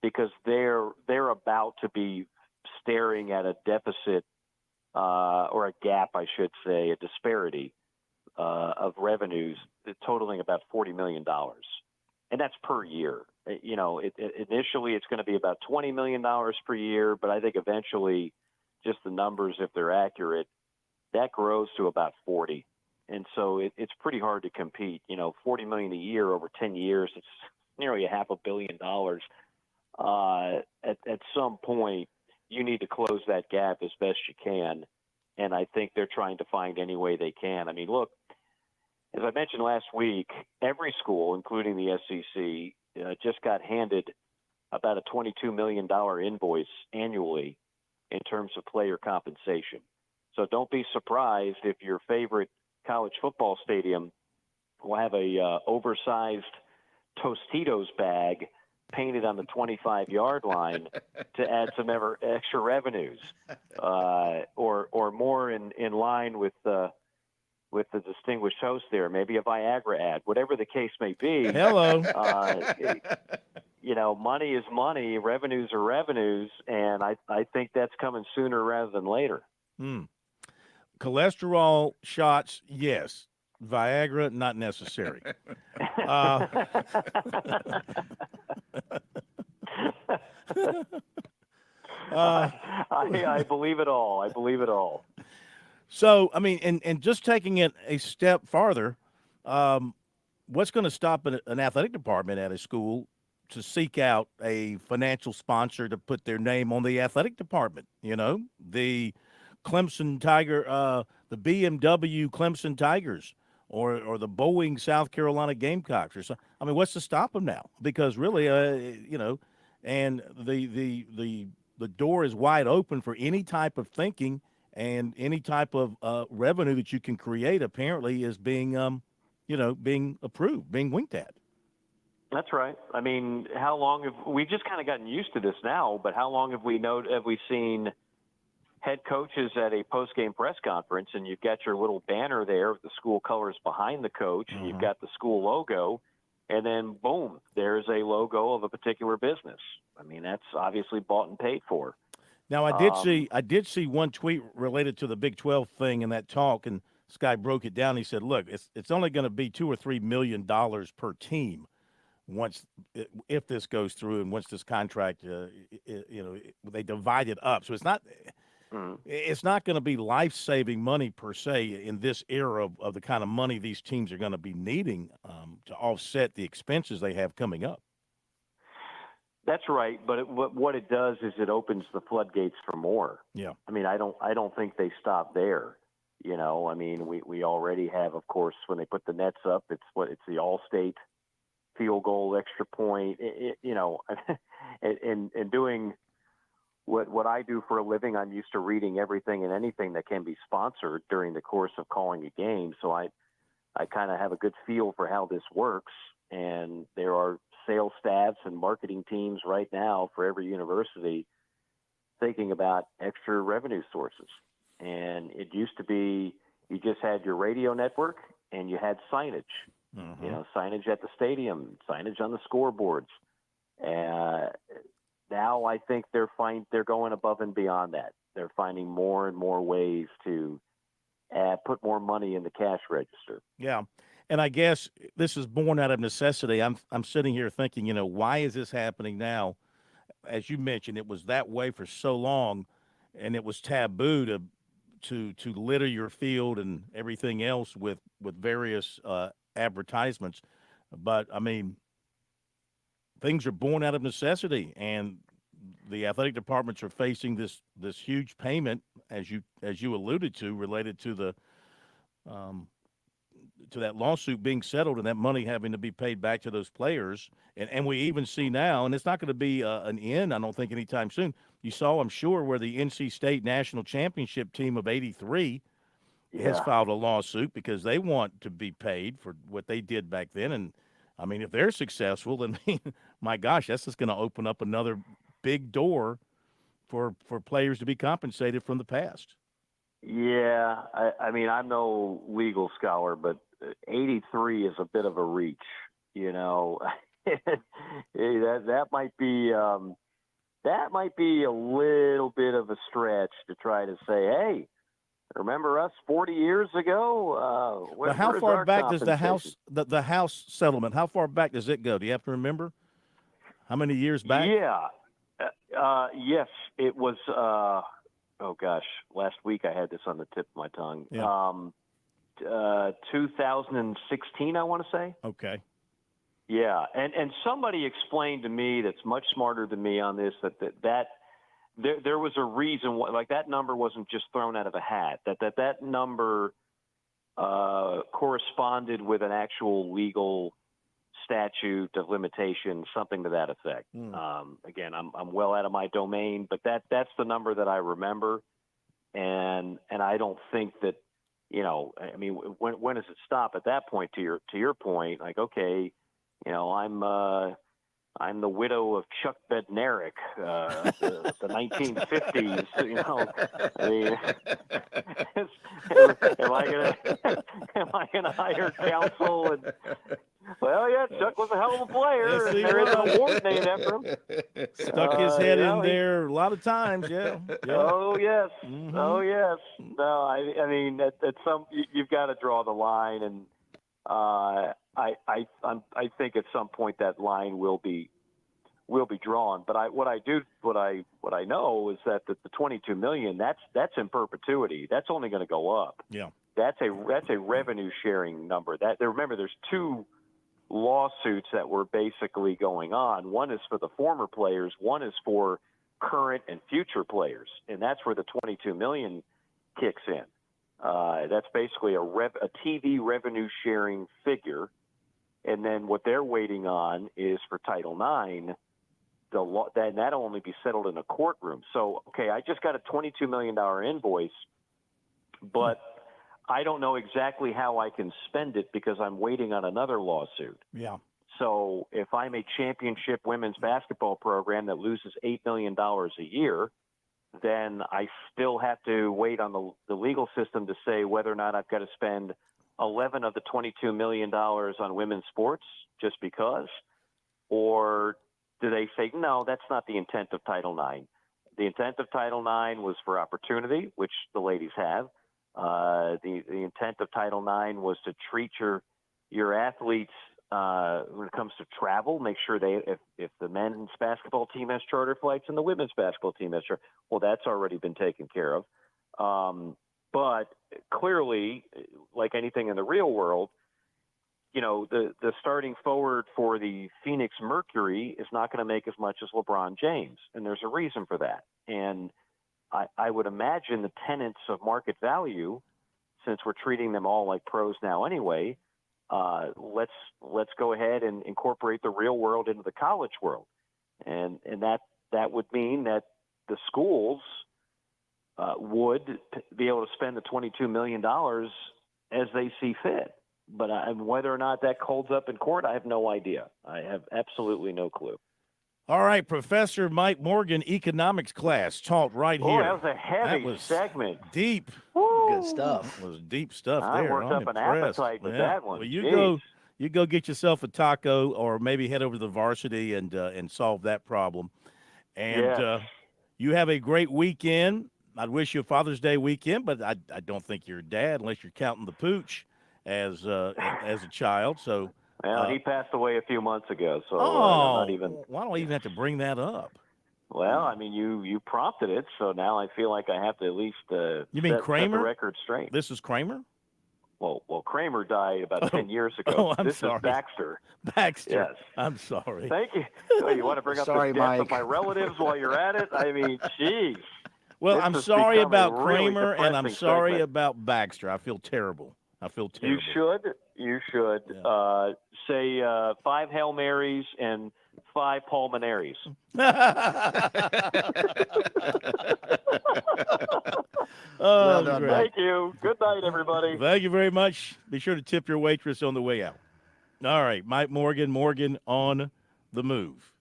T: because they're about to be staring at a deficit or a gap, I should say, a disparity of revenues totaling about $40 million. And that's per year. Initially it's going to be about $20 million per year, but I think eventually just the numbers, if they're accurate, that grows to about 40. And so it's pretty hard to compete. $40 million a year over 10 years, it's nearly $500 million. At some point, you need to close that gap as best you can. And I think they're trying to find any way they can. I mean, look, as I mentioned last week, every school, including the SEC, just got handed about a $22 million invoice annually in terms of player compensation. So don't be surprised if your favorite college football stadium will have a oversized Tostitos bag painted on the 25-yard line to add some extra revenues, or more in line with the distinguished host there, maybe a Viagra ad, whatever the case may be.
N: Hello.
T: Money is money, revenues are revenues, and I think that's coming sooner rather than later.
N: Cholesterol shots, yes. Viagra, not necessary.
T: I believe it all. I believe it all.
N: So, I mean, and just taking it a step farther, what's going to stop an athletic department at a school to seek out a financial sponsor to put their name on the athletic department? The Clemson Tiger, the BMW Clemson Tigers, or the Boeing South Carolina Gamecocks, or something. I mean, what's to stop them now? Because really, and the door is wide open for any type of thinking, and any type of revenue that you can create apparently is being approved, being winked at.
T: That's right. I mean, how long have we just kind of gotten used to this now? But how long have we seen head coaches at a post-game press conference, and you've got your little banner there with the school colors behind the coach, and you've got the school logo, and then boom, there's a logo of a particular business. I mean, that's obviously bought and paid for.
N: Now, I did see one tweet related to the Big 12 thing in that talk, and this guy broke it down. He said, "Look, it's only going to be $2 or $3 million per team if this goes through, and once this contract, they divide it up. So it's not." It's not going to be life-saving money per se in this era of the kind of money these teams are going to be needing to offset the expenses they have coming up.
T: That's right, but what it does is it opens the floodgates for more.
N: Yeah.
T: I mean, I don't think they stop there. I mean, we already have, of course, when they put the nets up, it's the All-State field goal, extra point, and doing what I do for a living, I'm used to reading everything and anything that can be sponsored during the course of calling a game. So I kind of have a good feel for how this works. And there are sales staffs and marketing teams right now for every university thinking about extra revenue sources. And it used to be you just had your radio network and you had signage, signage at the stadium, signage on the scoreboards. Now I think they're going above and beyond that. They're finding more and more ways to put more money in the cash register.
N: Yeah. And I guess this is born out of necessity. I'm sitting here thinking, why is this happening now? As you mentioned, it was that way for so long, and it was taboo to litter your field and everything else with various advertisements. But I mean, things are born out of necessity, and the athletic departments are facing this huge payment, as you alluded to, related to the to that lawsuit being settled and that money having to be paid back to those players. And we even see now, and it's not going to be an end, I don't think, anytime soon. You saw, I'm sure, where the NC State national championship team of '83 has filed a lawsuit because they want to be paid for what they did back then. And I mean, if they're successful, then my gosh, that's just going to open up another big door for players to be compensated from the past.
T: Yeah, I mean, I'm no legal scholar, but 83 is a bit of a reach, that might be a little bit of a stretch to try to say, hey, remember us 40 years ago?
N: Now, how far back does the House settlement? How far back does it go? Do you have to remember? How many years back?
T: Yeah, yes, it was. Oh gosh, last week I had this on the tip of my tongue.
N: Yeah.
T: 2016, I want to say.
N: Okay.
T: Yeah, and somebody explained to me that's much smarter than me on this that there was a reason why, like, that number wasn't just thrown out of a hat. That number corresponded with an actual legal statute of limitations, something to that effect. Again, I'm well out of my domain, but that's the number that I remember, and I don't think that, I mean, when does it stop at that point? To your point, like, okay, I'm the widow of Chuck Bednarik, the 1950s. I mean, am I gonna hire counsel? And well, yeah, Chuck was a hell of a player.
N: Yes,
T: And there is an award named after him.
N: Stuck his head in there a lot of times. Yeah.
T: Oh yes. Oh yes. No, I mean, at some you've got to draw the line, and I think at some point that line will be drawn. But what I know is that the $22 million, that's in perpetuity. That's only going to go up.
N: Yeah.
T: That's a revenue sharing number. Remember, there's two lawsuits that were basically going on. One is for the former players. One is for current and future players, and that's where the $22 million kicks in. That's basically a TV revenue sharing figure, and then what they're waiting on is for Title IX. That'll only be settled in a courtroom. So, okay, I just got a $22 million invoice, but I don't know exactly how I can spend it because I'm waiting on another lawsuit.
N: Yeah.
T: So if I'm a championship women's basketball program that loses $8 million a year, then I still have to wait on the legal system to say whether or not I've got to spend 11 of the $22 million on women's sports just because, or do they say, no, that's not the intent of Title IX. The intent of Title IX was for opportunity, which the ladies have. The intent of Title IX was to treat your athletes when it comes to travel, make sure if the men's basketball team has charter flights and the women's basketball team has charter, well, that's already been taken care of. But clearly, like anything in the real world, the starting forward for the Phoenix Mercury is not going to make as much as LeBron James, and there's a reason for that. And I would imagine the tenets of market value, since we're treating them all like pros now anyway, let's go ahead and incorporate the real world into the college world, and that would mean that the schools would be able to spend the $22 million as they see fit. But whether or not that holds up in court, I have no idea. I have absolutely no clue.
N: All right, Professor Mike Morgan, economics class taught right here.
T: Oh, that was a heavy
N: that was
T: segment.
N: Deep.
O: Good stuff.
N: That was deep stuff
T: I
N: there.
T: worked
N: I'm
T: up an
N: impressed.
T: appetite with
N: Yeah.
T: that one.
N: Well,
T: Jeez.
N: you go get yourself a taco, or maybe head over to the varsity and solve that problem. And
T: Yes.
N: you have a great weekend. I'd wish you a Father's Day weekend, but I don't think you're a dad unless you're counting the pooch as a child. So.
T: Well, he passed away a few months ago, so
N: Oh,
T: I'm not even.
N: why do I even have to bring that up?
T: Well, I mean, you prompted it, so now I feel like I have to at least
N: You mean
T: set
N: Kramer?
T: the record straight.
N: This is Kramer?
T: Well, Kramer died about 10 years ago.
N: Oh, I'm
T: this
N: sorry.
T: is Baxter.
N: Baxter.
T: Yes.
N: I'm sorry.
T: Thank you. Well, you want to bring up
O: Sorry,
T: the death of
O: Mike.
T: my relatives while you're at it? I mean, jeez.
N: Well,
T: This
N: I'm
T: has
N: sorry
T: become a
N: about
T: really
N: Kramer, and I'm
T: depressing
N: sorry
T: segment.
N: about Baxter. I feel terrible.
T: You should say 5 Hail Marys and 5 pulmonaries.
N: Oh,
O: done,
N: great.
T: Thank you. Good night, everybody.
N: Thank you very much. Be sure to tip your waitress on the way out. All right, Mike Morgan on the move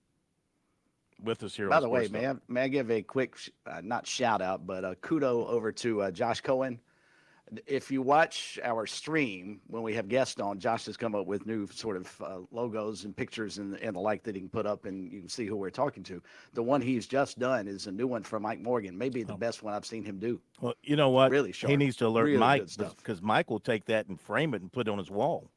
N: with us here
O: By
N: on
O: the way,
N: Sports Talk.
O: may I give a quick, not shout out, but kudo over to Josh Cohen. If you watch our stream when we have guests on, Josh has come up with new sort of logos and pictures and the like that he can put up, and you can see who we're talking to. The one he's just done is a new one from Mike Morgan, maybe the best one I've seen him do.
N: Well, you know what?
O: Really sharp.
N: He needs to alert
O: Really
N: Mike,
O: good stuff.
N: because Mike will take that and frame it and put it on his wall.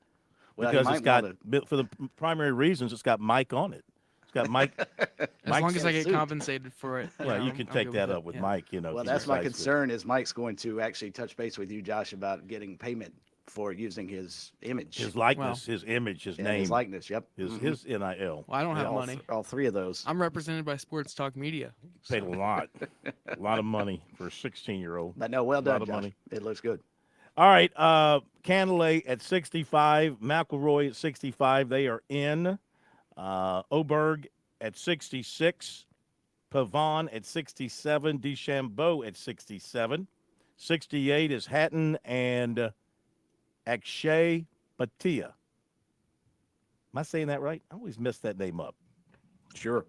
O: Well, he
N: Because
O: might
N: it's got,
O: wanna-
N: for the primary reasons, it's got Mike on it. It's got Mike.
C: As long as I get
O: suit.
C: compensated for it.
N: Well, you
C: know,
N: can
C: I'm
N: take
C: good
N: that
C: with
N: up
C: it,
N: with
C: yeah.
N: Mike.
O: Well, that's my concern is Mike's going to actually touch base with you, Josh, about getting payment for using his image.
N: His likeness, his image, his
O: Yeah,
N: name.
O: his likeness, yep.
N: His NIL.
C: Well, I don't have
O: all
C: money.
O: all three of those.
C: I'm represented by Sports Talk Media.
N: Paid a lot. A lot of money for a 16-year-old.
O: But no, well
N: A lot
O: done,
N: of
O: Josh.
N: money.
O: It looks good.
N: All right, Cantlay at 65, McElroy at 65. They are in. Oberg at 66, Pavon at 67, DeChambeau at 67. 68 is Hatton and Akshay Bhatia. Am I saying that right? I always mess that name up.
O: Sure.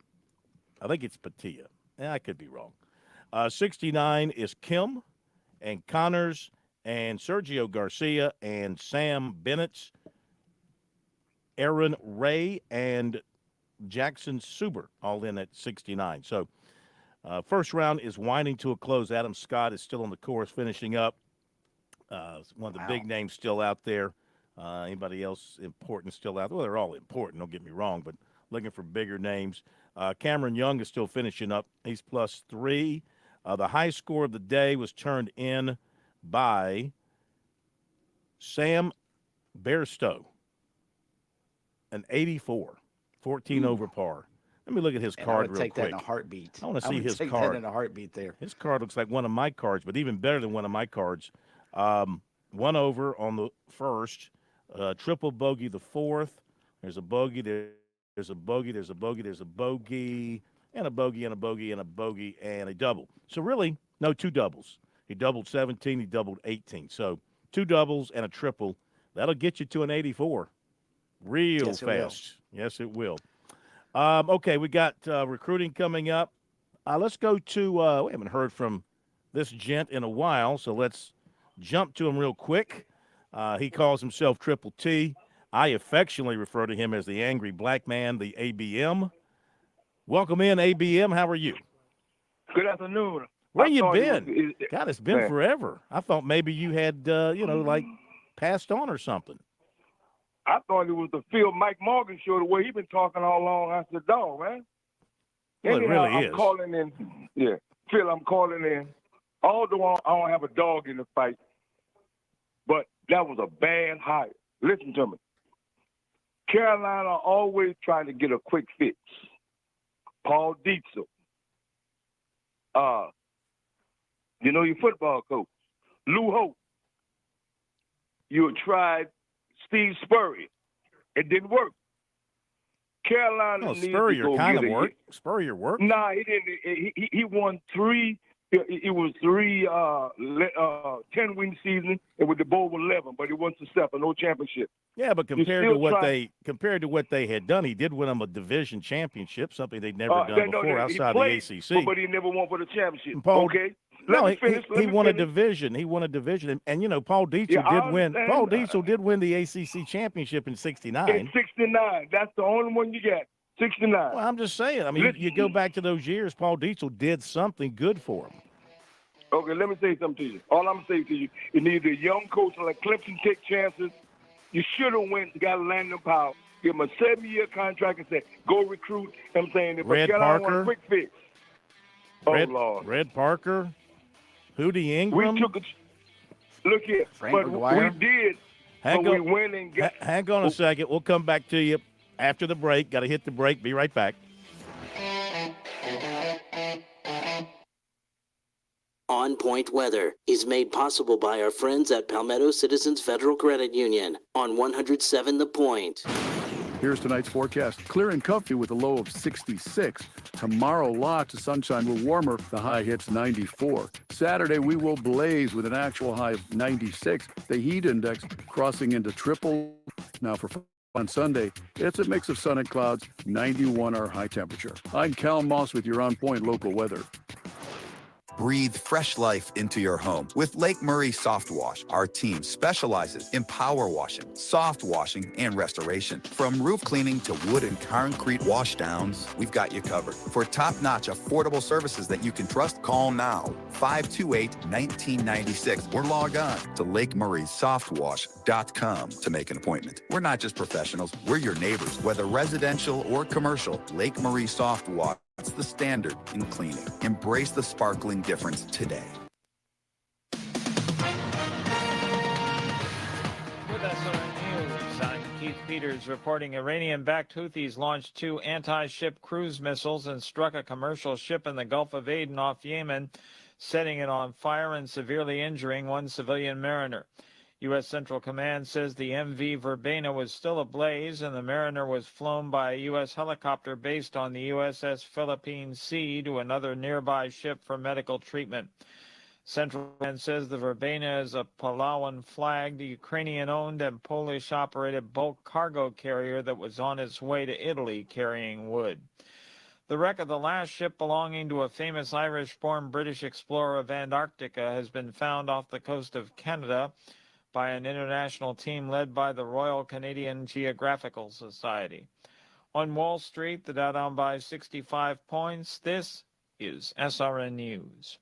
N: I think it's Bhatia. I could be wrong. 69 is Kim and Connors and Sergio Garcia and Sam Bennett, Aaron Ray, and Jackson Suber, all in at 69. So first round is winding to a close. Adam Scott is still on the course, finishing up. One of the big names still out there. Anybody else important still out there? Well, they're all important, don't get me wrong, but looking for bigger names. Cameron Young is still finishing up. He's +3. The high score of the day was turned in by Sam Bairstow, an 84, 14 over par. Let me look at his
O: And I
N: card
O: would
N: real
O: take
N: quick.
O: that in a heartbeat.
N: I want to
O: I
N: see
O: would
N: his
O: take
N: card.
O: that in a heartbeat there.
N: His card looks like one of my cards, but even better than one of my cards. 1 over on the first, triple bogey the fourth. There's a bogey, there's a bogey, there's a bogey, there's a bogey, and a bogey, and a bogey, and a bogey, and a double. So really, no, 2 doubles. He doubled 17, he doubled 18. So 2 doubles and a triple. That'll get you to an 84 real
O: Yes, it will.
N: fast. Yes, it will. Okay, we got recruiting coming up. Let's go to, we haven't heard from this gent in a while, so let's jump to him real quick. He calls himself Triple T. I affectionately refer to him as the Angry Black Man, the ABM. Welcome in, ABM. How are you?
U: Good afternoon.
N: Where
U: I
N: you
U: thought
N: been? God, it's been
U: Man.
N: forever. I thought maybe you had, like passed on or something.
U: I thought it was the Phil Mike Morgan show, the way he been talking all along. I said, dog, man.
N: Well, it
U: Anyhow,
N: really
U: I'm
N: is.
U: calling in. Yeah, Phil, I'm calling in. Although I don't have a dog in the fight, but that was a bad hire. Listen to me. Carolina always trying to get a quick fix. Paul Dietzel. Your football coach. Lou Hope. You tried Steve Spurrier. It didn't work. Carolina
N: Oh,
U: needs to
N: Spurrier
U: go
N: kind
U: get
N: of
U: a
N: worked. Spurrier worked.
U: Nah, he didn't. He won three. It was three 10-win season, and with the bowl was 11, but he wasn't successful. No championship.
N: Yeah, but
U: You
N: compared
U: still
N: to what
U: try-
N: they had done, he did win them a division championship, something they'd never done before
U: he
N: outside
U: played,
N: the ACC.
U: but he never won for the championship.
N: Paul,
U: Okay.
N: No,
U: Let me finish.
N: he won a division. He won a division, and you know Paul Dietzel
U: Yeah, I
N: did win.
U: understand.
N: Paul Dietzel did win the ACC championship in '69.
U: In 69. That's the only one you got. 69.
N: Well, I'm just saying. I mean,
U: Listen.
N: you go back to those years. Paul Dietzel did something good for him.
U: Okay, let me say something to you. All I'm saying to you, you need a young coach like Clemson take chances. You should have went, got Landon Powell, give him a 7-year contract and say, go recruit. I'm saying, if
N: Red
U: Carolina want
N: Parker.
U: a quick fix. Lord.
N: Red Parker, Hootie Ingram.
U: We took a look here,
O: Frank
U: but
O: McGuire.
U: we did. But we went and got.
N: Hang on a second. We'll come back to you after the break. Got to hit the break. Be right back.
H: On Point Weather is made possible by our friends at Palmetto Citizens Federal Credit Union on 107 The Point.
I: Here's tonight's forecast. Clear and comfy with a low of 66. Tomorrow, lots of sunshine. We're warmer. The high hits 94. Saturday, we will blaze with an actual high of 96. The heat index crossing into triple. Now for on Sunday, it's a mix of sun and clouds. 91 our high temperature. I'm Cal Moss with your On Point local weather.
L: Breathe fresh life into your home with Lake Murray Soft Wash. Our team specializes in power washing, soft washing, and restoration. From roof cleaning to wood and concrete washdowns, we've got you covered. For top-notch, affordable services that you can trust, call now, 528-1996, or log on to LakeMurraySoftWash.com to make an appointment. We're not just professionals, we're your neighbors. Whether residential or commercial, Lake Murray Soft Wash. That's the standard in cleaning. Embrace the sparkling difference today.
B: With SRN News, I'm Keith Peters reporting Iranian-backed Houthis launched 2 anti-ship cruise missiles and struck a commercial ship in the Gulf of Aden off Yemen, setting it on fire and severely injuring 1 civilian mariner. U.S. Central Command says the MV Verbena was still ablaze and the mariner was flown by a U.S. helicopter based on the USS Philippine Sea to another nearby ship for medical treatment. Central Command says the Verbena is a Palawan-flagged, Ukrainian-owned and Polish-operated bulk cargo carrier that was on its way to Italy carrying wood. The wreck of the last ship belonging to a famous Irish-born British explorer of Antarctica has been found off the coast of Canada by an international team led by the Royal Canadian Geographical Society. On Wall Street, the Dow down by 65 points. This is SRN News.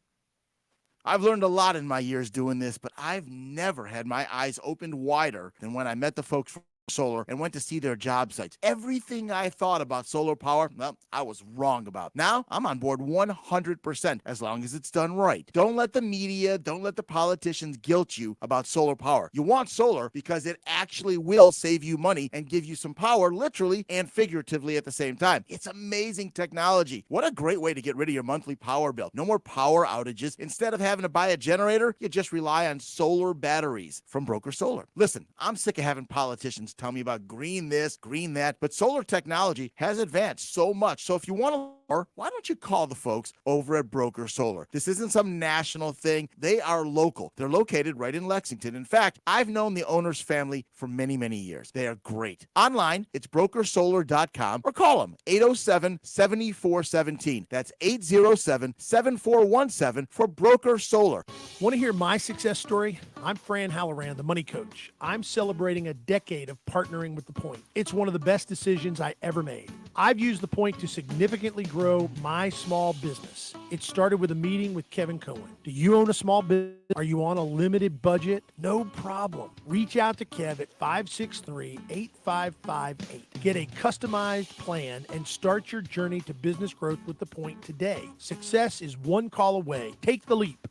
V: I've learned a lot in my years doing this, but I've never had my eyes opened wider than when I met the folks from Solar and went to see their job sites. Everything I thought about solar power, well, I was wrong about. Now I'm on board 100% as long as it's done right. Don't let the media, don't let the politicians guilt you about solar power. You want solar because it actually will save you money and give you some power literally and figuratively at the same time. It's amazing technology. What a great way to get rid of your monthly power bill. No more power outages. Instead of having to buy a generator, you just rely on solar batteries from Broker Solar. Listen, I'm sick of having politicians tell me about green this, green that, but solar technology has advanced so much. So if you want to learn, why don't you call the folks over at Broker Solar? This isn't some national thing. They are local. They're located right in Lexington. In fact, I've known the owner's family for many, many years. They are great. Online, it's brokersolar.com or call them 807-7417. That's 807-7417 for Broker Solar.
W: Want to hear my success story? I'm Fran Halloran, the money coach. I'm celebrating a decade of partnering with The Point. It's one of the best decisions I ever made. I've used The Point to significantly grow my small business. It started with a meeting with Kevin Cohen. Do you own a small business? Are you on a limited budget? No problem. Reach out to Kev at 563-8558. Get a customized plan and start your journey to business growth with The Point today. Success is one call away. Take the leap.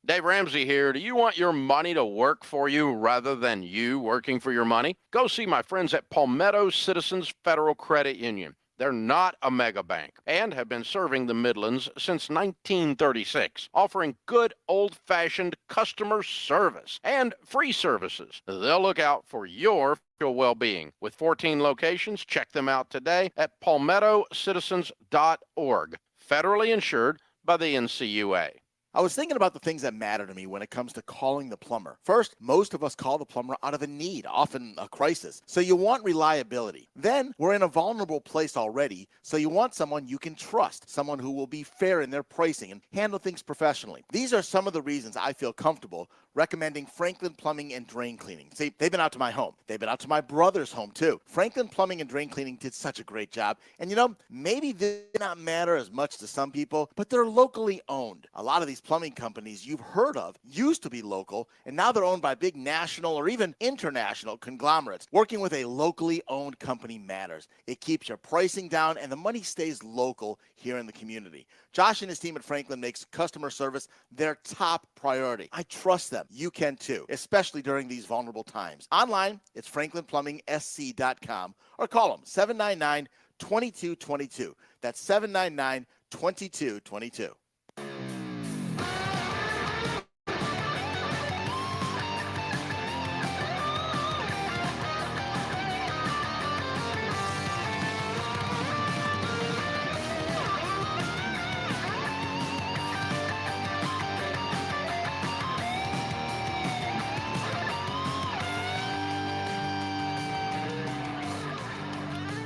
X: Dave Ramsey here. Do you want your money to work for you rather than you working for your money? Go see my friends at Palmetto Citizens Federal Credit Union. They're not a mega bank and have been serving the Midlands since 1936, offering good old-fashioned customer service and free services. They'll look out for your well-being. With 14 locations, check them out today at palmettocitizens.org. Federally insured by the NCUA.
V: I was thinking about the things that matter to me when it comes to calling the plumber. First, most of us call the plumber out of a need, often a crisis. So you want reliability. Then, we're in a vulnerable place already, so you want someone you can trust, someone who will be fair in their pricing and handle things professionally. These are some of the reasons I feel comfortable recommending Franklin Plumbing and Drain Cleaning. See, they've been out to my home. They've been out to my brother's home, too. Franklin Plumbing and Drain Cleaning did such a great job. And you know, maybe they do not matter as much to some people, but they're locally owned. A lot of these plumbing companies you've heard of used to be local, and now they're owned by big national or even international conglomerates. Working with a locally owned company matters. It keeps your pricing down, and the money stays local here in the community. Josh and his team at Franklin makes customer service their top priority. I trust them. You can too, especially during these vulnerable times. Online, it's franklinplumbing.sc.com or call them 799-2222. That's 799-2222.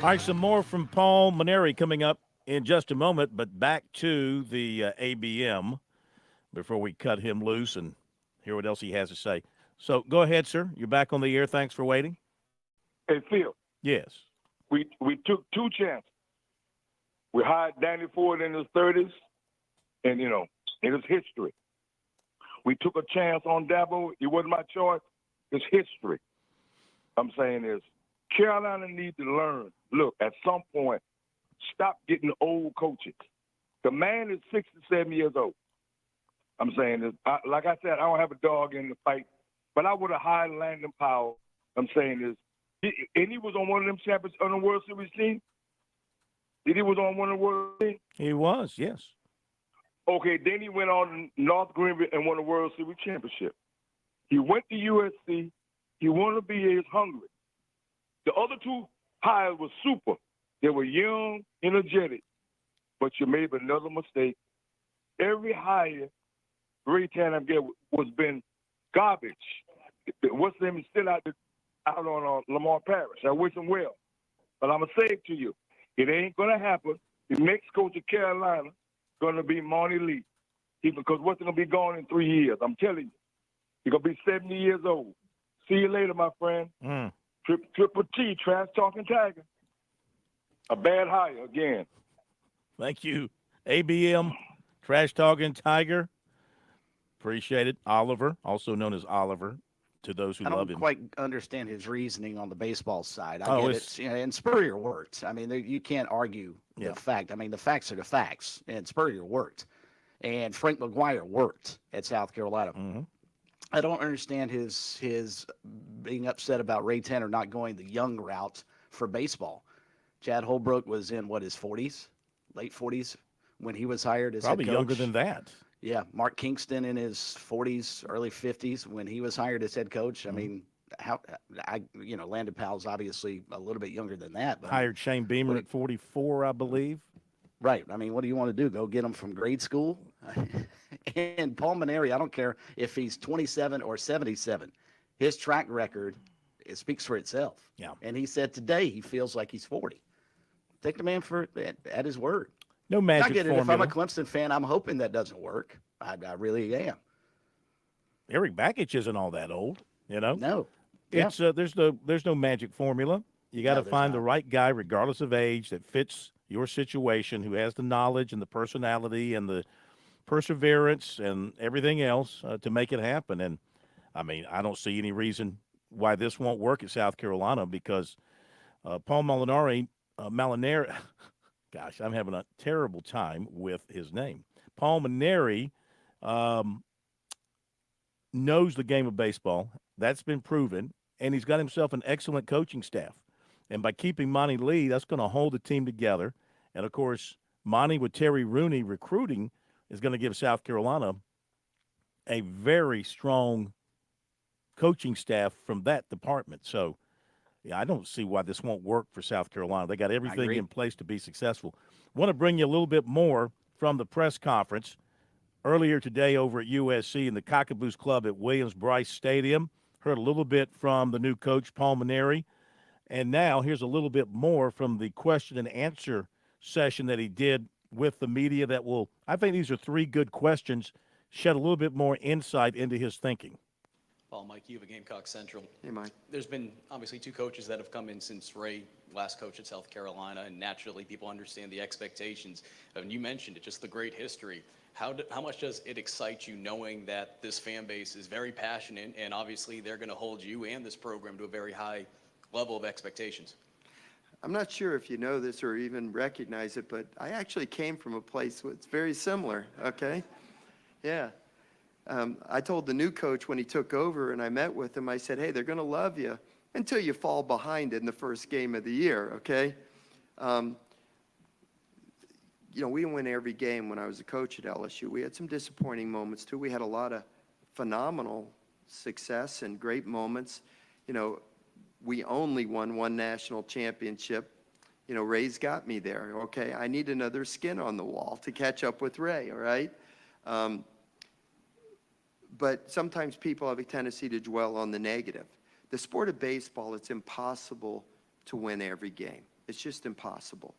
N: All right, some more from Paul Maneri coming up in just a moment, but back to the ABM before we cut him loose and hear what else he has to say. So go ahead, sir. You're back on the air. Thanks for waiting.
U: Hey, Phil,
N: Yes.
U: we took two chances. We hired Danny Ford in his 30s, and, you know, it is history. We took a chance on Dabo. It wasn't my choice. It's history. I'm saying is Carolina needs to learn. Look, at some point, stop getting old coaches. The man is 67 years old. I'm saying is, like I said, I don't have a dog in the fight, but I would have hired Landon Powell. I'm saying is, and he was on one of them champions on the World Series team. Did he was on one of the World Series?
N: He was, yes.
U: Okay, then he went on to North Greenville and won the World Series championship. He went to USC. He wanted to be as hungry. The other two hires were super. They were young, energetic, but you made another mistake. Every hire Ray Tanner get was been garbage. What's his name is still out on Lamar Parrish. I wish him well, but I'm gonna say it to you, it ain't gonna happen. The next coach of Carolina gonna be Marty Lee, because what's gonna be gone in 3 years? I'm telling you, he's gonna be 70 years old. See you later, my friend. Triple T, trash talking Tiger. A bad hire again.
N: Thank you. ABM, trash talking Tiger. Appreciate it. Oliver, also known as Oliver, to those who
O: I
N: love
O: don't
N: him.
O: quite understand his reasoning on the baseball side. I
N: Oh,
O: get
N: it's-
O: it. You know, and Spurrier worked. I mean, you can't argue
N: Yeah.
O: the fact. I mean, the facts are the facts. And Spurrier worked. And Frank McGuire worked at South Carolina.
N: Mm-hmm.
O: I don't understand his being upset about Ray Tanner not going the young route for baseball. Chad Holbrook was in, his 40s, late 40s, when he was hired as
N: Probably
O: head coach.
N: younger than that.
O: Yeah, Mark Kingston in his 40s, early 50s when he was hired as head coach. I mean, Landon Powell's obviously a little bit younger than that. But
N: Hired Shane Beamer at 44, I believe.
O: Right. I mean, what do you want to do? Go get him from grade school? And Paul Maneri, I don't care if he's 27 or 77. His track record, it speaks for itself.
N: Yeah.
O: And he said today he feels like he's 40. Take the man at his word.
N: No magic
O: I get it.
N: formula.
O: If I'm a Clemson fan, I'm hoping that doesn't work. I really am.
N: Eric Bakich isn't all that old, you know?
O: No.
N: It's there's no magic formula. You got to
O: there's
N: find
O: not.
N: the right guy, regardless of age, that fits your situation, who has the knowledge and the personality and the perseverance and everything else to make it happen. And I mean, I don't see any reason why this won't work at South Carolina, because Paul Molinari, gosh, I'm having a terrible time with his name. Paul Maneri knows the game of baseball. That's been proven, and he's got himself an excellent coaching staff. And by keeping Monty Lee, that's going to hold the team together. And, of course, Monty with Terry Rooney recruiting is going to give South Carolina a very strong coaching staff from that department. So, yeah, I don't see why this won't work for South Carolina. They got everything in place to be successful. Want to bring you a little bit more from the press conference earlier today over at USC in the Cockaboos Club at Williams-Brice Stadium. Heard a little bit from the new coach, Paul Maneri. And now here's a little bit more from the question and answer session that he did with the media that will, I think these are 3 good questions, shed a little bit more insight into his thinking.
A: Paul, Mike, you have a Gamecock Central.
D: Hey, Mike.
A: There's been obviously 2 coaches that have come in since Ray last coach at South Carolina, and naturally people understand the expectations. And you mentioned it, just the great history. How much does it excite you knowing that this fan base is very passionate, and obviously they're going to hold you and this program to a very high level of expectations?
D: I'm not sure if you know this or even recognize it, but I actually came from a place that's very similar, okay? Yeah. I told the new coach when he took over and I met with him, I said, hey, they're going to love you until you fall behind in the first game of the year, okay? You know, we didn't win every game when I was a coach at LSU. We had some disappointing moments, too. We had a lot of phenomenal success and great moments. You know, we only won 1 national championship. You know, Ray's got me there, okay? I need another skin on the wall to catch up with Ray, all right? But sometimes people have a tendency to dwell on the negative. The sport of baseball, it's impossible to win every game. It's just impossible.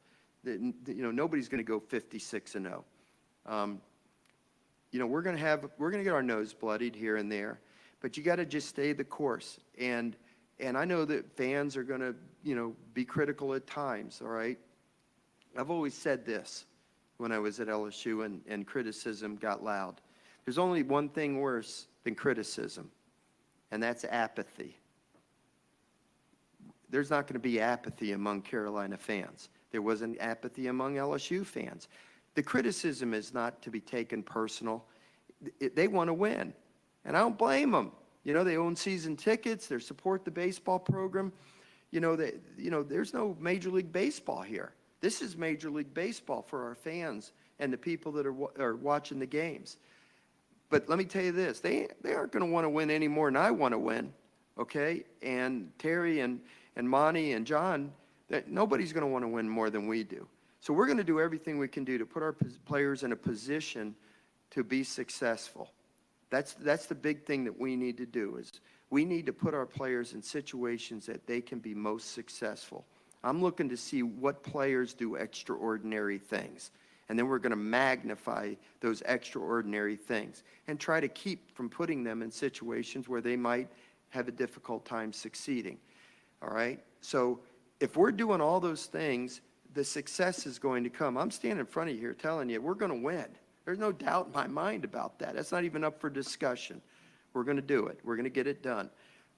D: You know, nobody's going to go 56-0. You know, we're going to get our nose bloodied here and there, but you got to just stay the course. And I know that fans are going to, you know, be critical at times, all right? I've always said this when I was at LSU and criticism got loud. There's only one thing worse than criticism, and that's apathy. There's not going to be apathy among Carolina fans. There wasn't apathy among LSU fans. The criticism is not to be taken personal. They want to win, and I don't blame them. You know, they own season tickets. They support the baseball program. You know, there's no Major League Baseball here. This is Major League Baseball for our fans and the people that are watching the games. But let me tell you this, they aren't going to want to win any more than I want to win, okay? And Terry and Monty and John, nobody's going to want to win more than we do. So we're going to do everything we can do to put our players in a position to be successful. That's the big thing that we need to do is we need to put our players in situations that they can be most successful. I'm looking to see what players do extraordinary things. And then we're going to magnify those extraordinary things and try to keep from putting them in situations where they might have a difficult time succeeding. All right? So if we're doing all those things, the success is going to come. I'm standing in front of you here telling you we're going to win. There's no doubt in my mind about that. That's not even up for discussion. We're going to do it. We're going to get it done.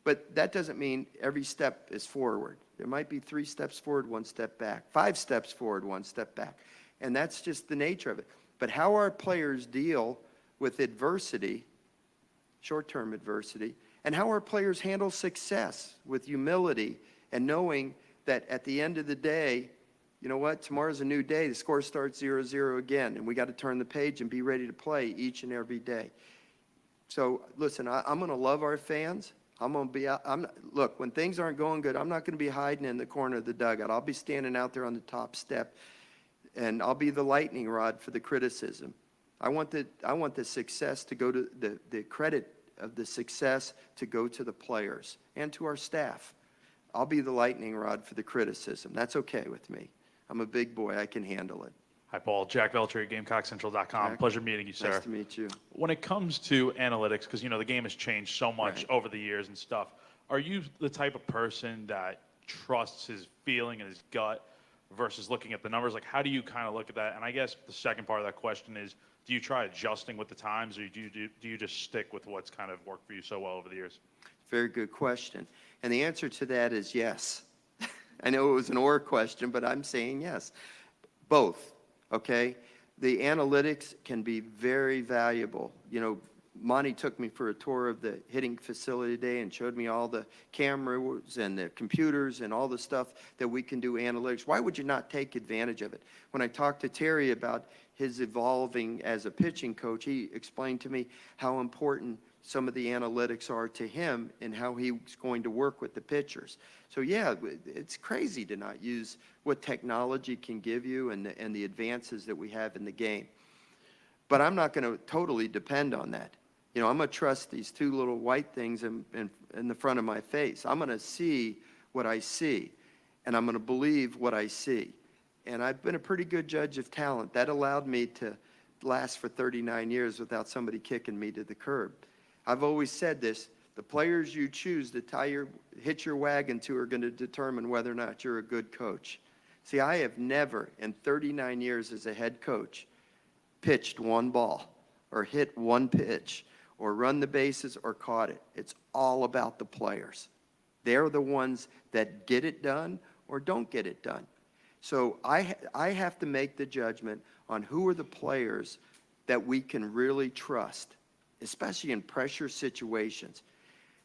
D: But that doesn't mean every step is forward. There might be 3 steps forward, 1 step back, 5 steps forward, 1 step back. And that's just the nature of it. But how our players deal with adversity, short-term adversity, and how our players handle success with humility and knowing that at the end of the day, you know what, tomorrow's a new day. The score starts 0-0 again, and we got to turn the page and be ready to play each and every day. So, listen, I'm going to love our fans. I'm going to be out. Look, when things aren't going good, I'm not going to be hiding in the corner of the dugout. I'll be standing out there on the top step. And I'll be the lightning rod for the criticism. I want the success to go to the credit of the success to go to the players and to our staff. I'll be the lightning rod for the criticism. That's okay with me. I'm a big boy. I can handle it.
E: Hi, Paul. Jack Velcher at GamecockCentral.com.
D: Jack,
E: pleasure meeting you, sir.
D: Nice to meet you.
E: When it comes to analytics, because, you know, the game has changed so much over the years and stuff, are you the type of person that trusts his feeling and his gut versus looking at the numbers? Like, how do you kind of look at that? And I guess the second part of that question is, do you try adjusting with the times, or do you just stick with what's kind of worked for you so well over the years?
D: Very good question. And the answer to that is yes. I know it was an or question, but I'm saying yes. Both, okay? The analytics can be very valuable. You know, Monty took me for a tour of the hitting facility today and showed me all the cameras and the computers and all the stuff that we can do analytics. Why would you not take advantage of it? When I talked to Terry about his evolving as a pitching coach, he explained to me how important some of the analytics are to him and how he's going to work with the pitchers. So yeah, it's crazy to not use what technology can give you and the advances that we have in the game. But I'm not going to totally depend on that. You know, I'm going to trust these two little white things in the front of my face. I'm going to see what I see, and I'm going to believe what I see. And I've been a pretty good judge of talent. That allowed me to last for 39 years without somebody kicking me to the curb. I've always said this, the players you choose to hitch your wagon to are going to determine whether or not you're a good coach. See, I have never, in 39 years as a head coach, pitched one ball or hit one pitch or run the bases or caught it. It's all about the players. They're the ones that get it done or don't get it done. So I have to make the judgment on who are the players that we can really trust, especially in pressure situations.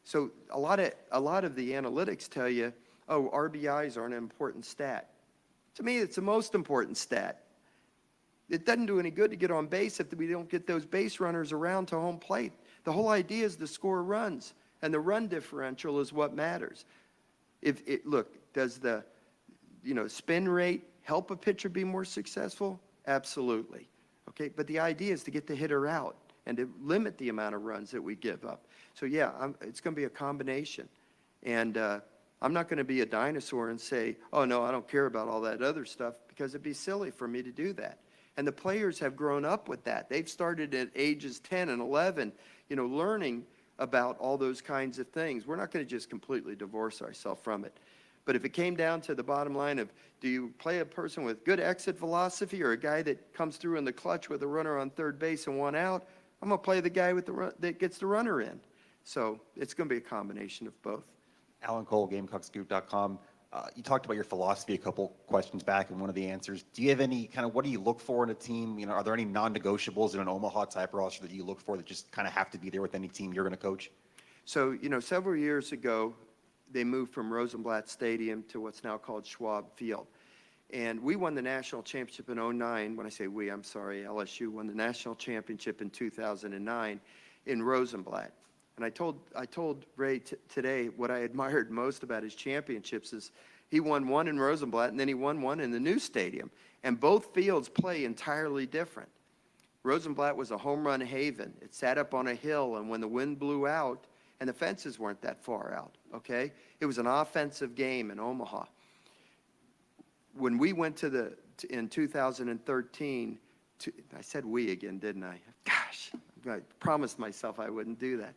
D: So a lot of the analytics tell you, oh, RBIs are an important stat. To me, it's the most important stat. It doesn't do any good to get on base if we don't get those base runners around to home plate. The whole idea is to score runs, and the run differential is what matters. Look, does the spin rate help a pitcher be more successful? Absolutely. Okay, but the idea is to get the hitter out and to limit the amount of runs that we give up. So yeah, it's going to be a combination. And I'm not going to be a dinosaur and say, oh no, I don't care about all that other stuff, because it'd be silly for me to do that. And the players have grown up with that. They've started at ages 10 and 11, learning about all those kinds of things. We're not going to just completely divorce ourselves from it. But if it came down to the bottom line of, do you play a person with good exit velocity or a guy that comes through in the clutch with a runner on third base and one out, I'm going to play the guy with that gets the runner in. So it's going to be a combination of both.
F: Alan Cole, GamecockScoop.com. You talked about your philosophy a couple questions back in one of the answers. Do you have any what do you look for in a team? Are there any non-negotiables in an Omaha type roster that you look for that just kind of have to be there with any team you're going to coach?
D: So, several years ago, they moved from Rosenblatt Stadium to what's now called Schwab Field. And we won the national championship in 2009. When I say we, I'm sorry, LSU won the national championship in 2009 in Rosenblatt. And I told Ray today what I admired most about his championships is he won one in Rosenblatt and then he won one in the new stadium. And both fields play entirely different. Rosenblatt was a home run haven. It sat up on a hill, and when the wind blew out, and the fences weren't that far out, okay? It was an offensive game in Omaha. When we went in 2013, I said we again, didn't I? Gosh, I promised myself I wouldn't do that.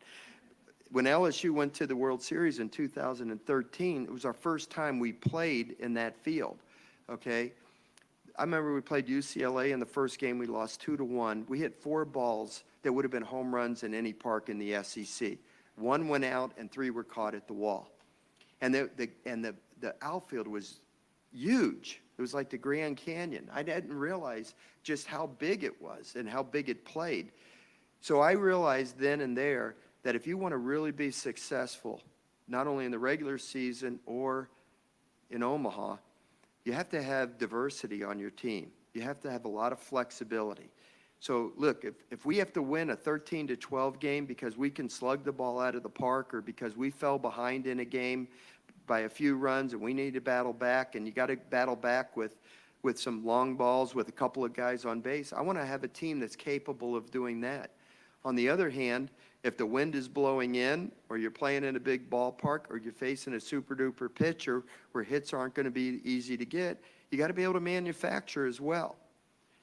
D: When LSU went to the World Series in 2013, it was our first time we played in that field, okay? I remember we played UCLA in the first game. We lost 2-1. We hit 4 balls that would have been home runs in any park in the SEC. 1 went out and 3 were caught at the wall. And the outfield was huge. It was like the Grand Canyon. I didn't realize just how big it was and how big it played. So I realized then and there that if you want to really be successful, not only in the regular season or in Omaha, you have to have diversity on your team. You have to have a lot of flexibility. So look, if we have to win a 13-12 game because we can slug the ball out of the park, or because we fell behind in a game by a few runs and we need to battle back, and you got to battle back with some long balls with a couple of guys on base, I want to have a team that's capable of doing that. On the other hand, if the wind is blowing in, or you're playing in a big ballpark, or you're facing a super-duper pitcher where hits aren't going to be easy to get, you got to be able to manufacture as well.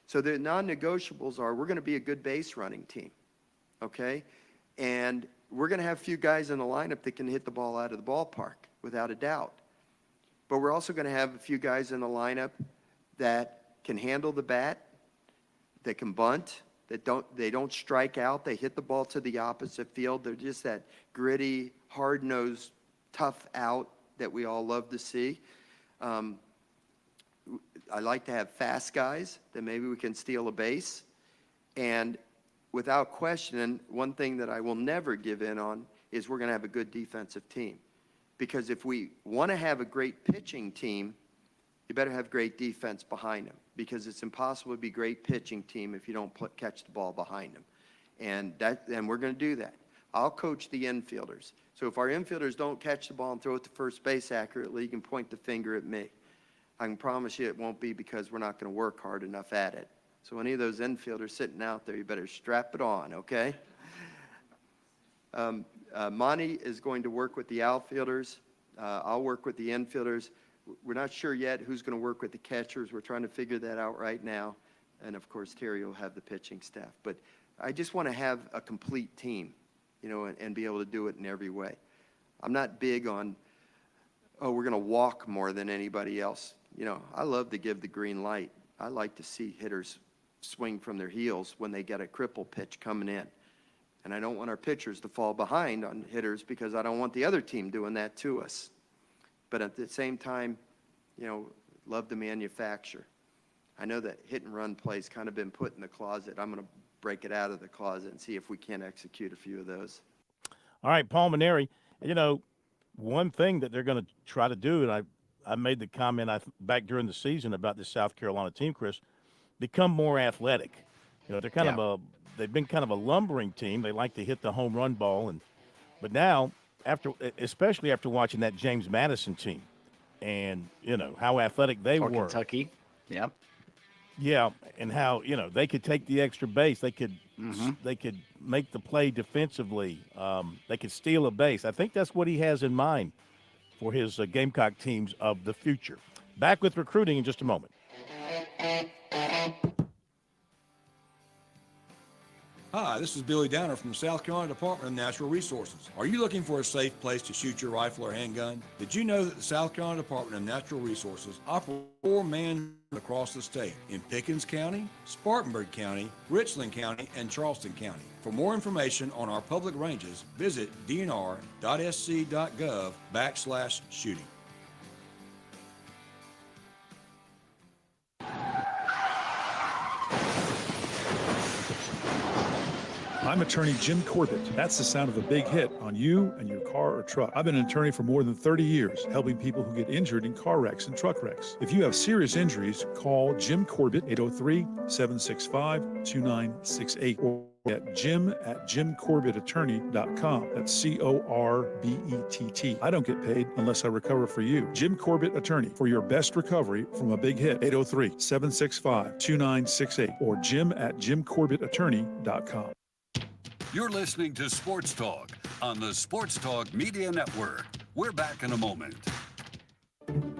D: So the non-negotiables are, we're going to be a good base running team, okay? And we're going to have a few guys in the lineup that can hit the ball out of the ballpark, without a doubt. But we're also going to have a few guys in the lineup that can handle the bat, that can bunt, they don't strike out. They hit the ball to the opposite field. They're just that gritty, hard-nosed, tough out that we all love to see. I like to have fast guys that maybe we can steal a base. And without question, and one thing that I will never give in on is we're going to have a good defensive team. Because if we want to have a great pitching team, you better have great defense behind them, because it's impossible to be a great pitching team if you don't catch the ball behind them. And we're going to do that. I'll coach the infielders. So if our infielders don't catch the ball and throw it to first base accurately, you can point the finger at me. I can promise you it won't be because we're not going to work hard enough at it. So any of those infielders sitting out there, you better strap it on, okay? Monty is going to work with the outfielders. I'll work with the infielders. We're not sure yet who's going to work with the catchers. We're trying to figure that out right now. And, of course, Terry will have the pitching staff. But I just want to have a complete team, you know, and be able to do it in every way. I'm not big on, oh, we're going to walk more than anybody else. You know, I love to give the green light. I like to see hitters swing from their heels when they get a cripple pitch coming in. And I don't want our pitchers to fall behind on hitters because I don't want the other team doing that to us. But at the same time, you know, love to manufacture. I know that hit and run play's kind of been put in the closet. I'm going to break it out of the closet and see if we can execute a few of those.
N: All right, Paul Maneri, you know, one thing that they're going to try to do, and I made the comment back during the season about this South Carolina team, Chris, become more athletic. You know, they're kind of they've been kind of a lumbering team. They like to hit the home run ball, but now especially after watching that James Madison team, and you know how athletic they were.
O: Kentucky, yeah.
N: Yeah, and how, you know, they could take the extra base. They could make the play defensively. They could steal a base. I think that's what he has in mind for his Gamecock teams of the future. Back with recruiting in just a moment.
J: Hi, this is Billy Downer from the South Carolina Department of Natural Resources. Are you looking for a safe place to shoot your rifle or handgun? Did you know that the South Carolina Department of Natural Resources operates 4 man across the state in Pickens County, Spartanburg County, Richland County, and Charleston County? For more information on our public ranges, visit dnr.sc.gov/shooting.
M: I'm attorney Jim Corbett. That's the sound of a big hit on you and your car or truck. I've been an attorney for more than 30 years, helping people who get injured in car wrecks and truck wrecks. If you have serious injuries, call Jim Corbett, 803-765-2968, or at jim@jimcorbettattorney.com. That's CORBETT. I don't get paid unless I recover for you. Jim Corbett Attorney, for your best recovery from a big hit, 803-765-2968, or jim@jimcorbettattorney.com.
Q: You're listening to Sports Talk on the Sports Talk Media Network. We're back in a moment.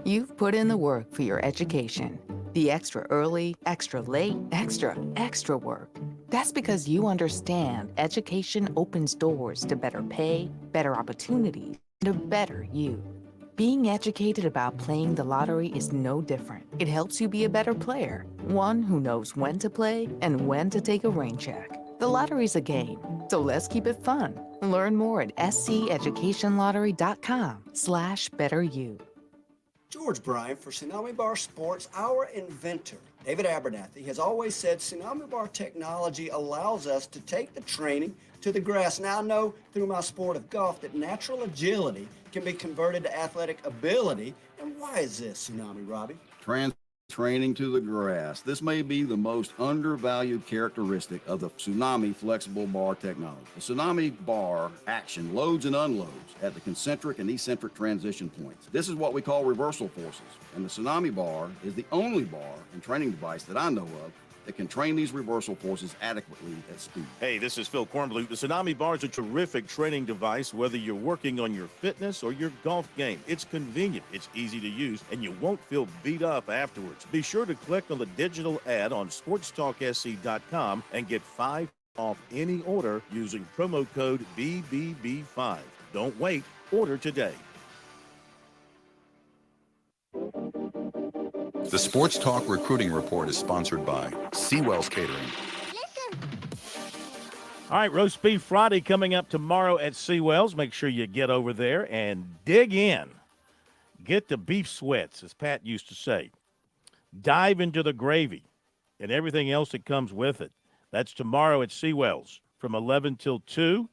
P: You've put in the work for your education. The extra early, extra late, extra work. That's because you understand education opens doors to better pay, better opportunities, and a better you. Being educated about playing the lottery is no different. It helps you be a better player, one who knows when to play and when to take a rain check. The lottery's a game, so let's keep it fun. Learn more at sceducationlottery.com/betteryou.
R: George Bryant for Tsunami Bar Sports, our inventor, David Abernathy, has always said Tsunami Bar technology allows us to take the training to the grass. Now I know through my sport of golf that natural agility can be converted to athletic ability. And why is this, Tsunami Robbie?
Y: Training to the grass. This may be the most undervalued characteristic of the Tsunami flexible bar technology. The Tsunami bar action loads and unloads at the concentric and eccentric transition points. This is what we call reversal forces, and the Tsunami bar is the only bar and training device that I know of that can train these reversal forces adequately at speed.
N: Hey, this is Phil Kornblut. The Tsunami Bar is a terrific training device, whether you're working on your fitness or your golf game. It's convenient, it's easy to use, and you won't feel beat up afterwards. Be sure to click on the digital ad on SportsTalkSC.com and get 5 off any order using promo code BBB5. Don't wait, order today.
Z: The Sports Talk Recruiting Report is sponsored by Seawell's Catering.
N: All right, Roast Beef Friday coming up tomorrow at Seawell's. Make sure you get over there and dig in. Get the beef sweats, as Pat used to say. Dive into the gravy and everything else that comes with it. That's tomorrow at Seawells from 11 till 2.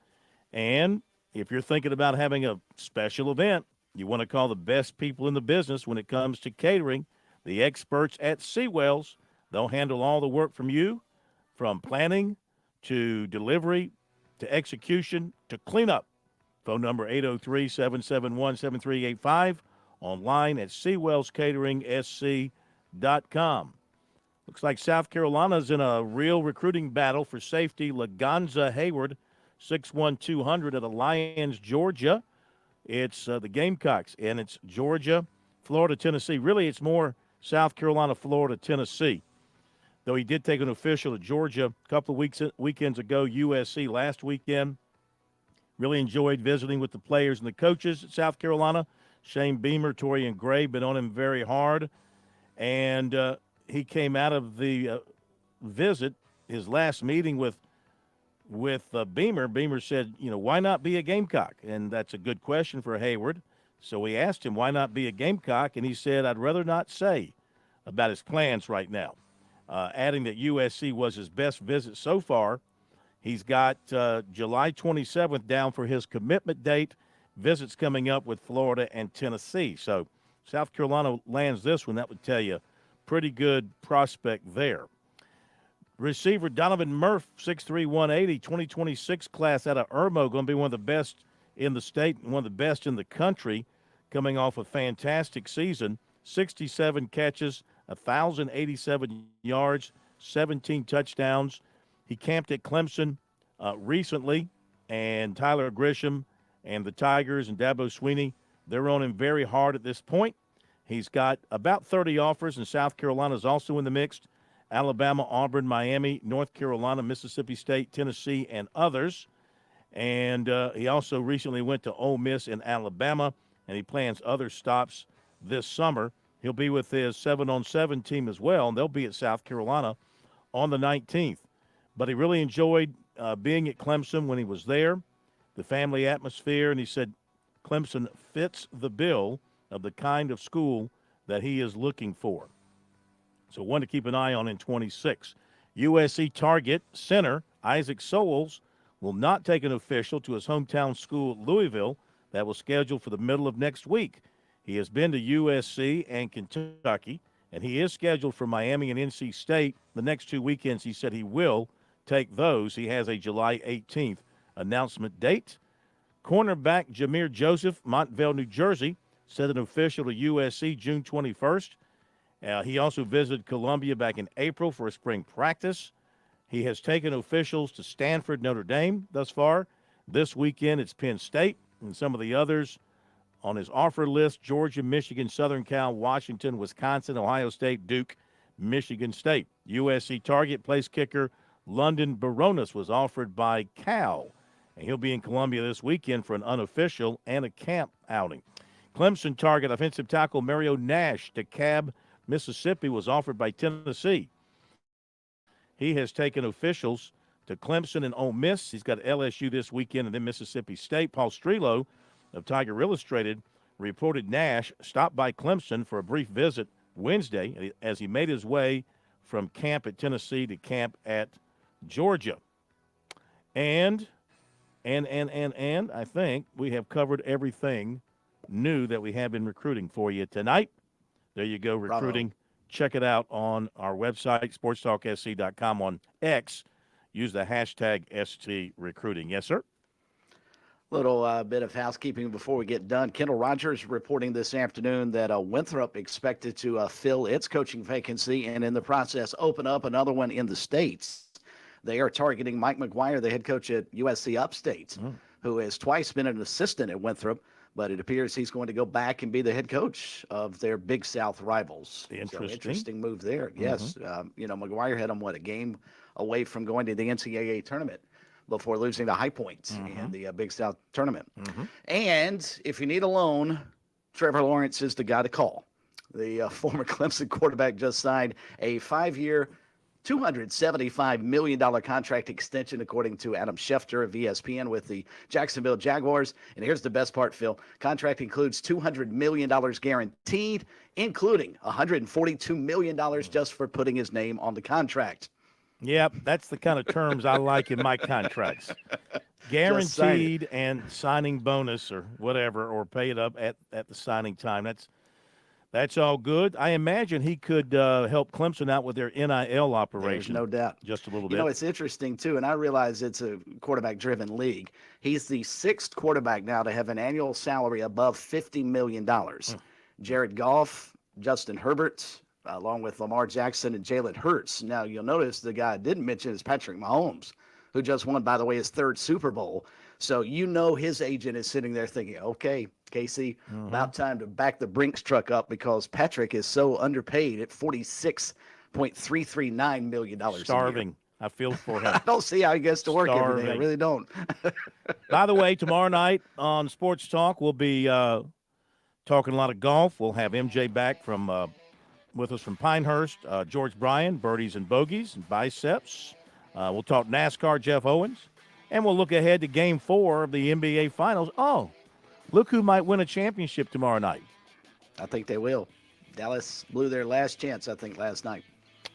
N: And if you're thinking about having a special event, you want to call the best people in the business when it comes to catering, the experts at Seawells. They'll handle all the work from you, from planning to delivery to execution to cleanup. Phone number 803-771-7385. Online at SeawellsCateringSC.com. Looks like South Carolina's in a real recruiting battle for safety. Laganza Hayward, 6'1", 200 at Alliance, Georgia. It's the Gamecocks, and it's Georgia, Florida, Tennessee. Really, it's more South Carolina, Florida, Tennessee. Though he did take an official at Georgia a couple of weekends ago, USC last weekend. Really enjoyed visiting with the players and the coaches at South Carolina. Shane Beamer, Torian Gray, been on him very hard. And he came out of the visit, his last meeting with Beamer. Beamer said, why not be a Gamecock? And that's a good question for Hayward. So we asked him, why not be a Gamecock? And he said, I'd rather not say about his plans right now. Adding that USC was his best visit so far. He's got July 27th down for his commitment date. Visits coming up with Florida and Tennessee. So South Carolina lands this one. That would tell you pretty good prospect there. Receiver Donovan Murph, 6'3", 180, 2026 class out of Irmo, going to be one of the best in the state and one of the best in the country, coming off a fantastic season. 67 catches, 1,087 yards, 17 touchdowns. He camped at Clemson recently, and Tyler Grisham and the Tigers and Dabo Swinney, they're on him very hard at this point. He's got about 30 offers, and South Carolina is also in the mix. Alabama, Auburn, Miami, North Carolina, Mississippi State, Tennessee, and others. And he also recently went to Ole Miss in Alabama, and he plans other stops this summer. He'll be with his 7-on-7 team as well, and they'll be at South Carolina on the 19th. But he really enjoyed being at Clemson when he was there, the family atmosphere, and he said Clemson fits the bill of the kind of school that he is looking for. So one to keep an eye on in 26. USC target center Isaac Sowles will not take an official to his hometown school, Louisville. That was scheduled for the middle of next week. He has been to USC and Kentucky, and he is scheduled for Miami and NC State the next 2 weekends. He said he will take those. He has a July 18th announcement date. Cornerback Jameer Joseph, Montvale, New Jersey, said an official to USC June 21st. He also visited Columbia back in April for a spring practice. He has taken officials to Stanford, Notre Dame thus far. This weekend it's Penn State, and some of the others on his offer list: Georgia, Michigan, Southern Cal, Washington, Wisconsin, Ohio State, Duke, Michigan State. USC target place kicker London Baronis was offered by Cal, and he'll be in Columbia this weekend for an unofficial and a camp outing. Clemson target offensive tackle Mario Nash, DeKalb, Mississippi, was offered by Tennessee. He has taken officials to Clemson and Ole Miss. He's got LSU this weekend and then Mississippi State. Paul Strelo of Tiger Illustrated reported Nash stopped by Clemson for a brief visit Wednesday as he made his way from camp at Tennessee to camp at Georgia. And I think we have covered everything new that we have been recruiting for you tonight. There you go, recruiting.
O: Bravo.
N: Check it out on our website, SportsTalkSC.com, on X. Use the hashtag STRecruiting. Yes, sir?
O: Little bit of housekeeping before we get done. Kendall Rogers reporting this afternoon that Winthrop expected to fill its coaching vacancy and in the process open up another one in the States. They are targeting Mike McGuire, the head coach at USC Upstate, who has twice been an assistant at Winthrop, but it appears he's going to go back and be the head coach of their Big South rivals.
N: Interesting.
O: So interesting move there. Yes. McGuire had them, a game away from going to the NCAA tournament before losing to High Point in the Big South tournament. And if you need a loan, Trevor Lawrence is the guy to call. The former Clemson quarterback just signed a 5-year, $275 million contract extension, according to Adam Schefter of ESPN, with the Jacksonville Jaguars. And here's the best part, Phil. Contract includes $200 million guaranteed, including $142 million just for putting his name on the contract.
N: Yep, that's the kind of terms I like in my contracts. Guaranteed and signing bonus or whatever, or pay it up at the signing time. That's all good. I imagine he could help Clemson out with their NIL operation.
O: There's no doubt.
N: Just a little
O: You
N: bit.
O: know, it's interesting, too, and I realize it's a quarterback-driven league. He's the 6th quarterback now to have an annual salary above $50 million. Jared Goff, Justin Herbert, along with Lamar Jackson and Jalen Hurts. Now, you'll notice the guy I didn't mention is Patrick Mahomes, who just won, by the way, his 3rd Super Bowl. So you know his agent is sitting there thinking, okay, Casey, about time to back the Brinks truck up because Patrick is so underpaid at $46.339 million a year.
N: Starving. I feel for him.
O: I don't see how he gets to work every day. I
N: Starving.
O: really don't.
N: By the way, tomorrow night on Sports Talk, we'll be talking a lot of golf. We'll have MJ back from with us from Pinehurst, George Bryan, birdies and bogeys and biceps. We'll talk NASCAR, Jeff Owens, and we'll look ahead to Game 4 of the NBA Finals. Oh, look who might win a championship tomorrow night.
O: I think they will. Dallas blew their last chance, I think, last night.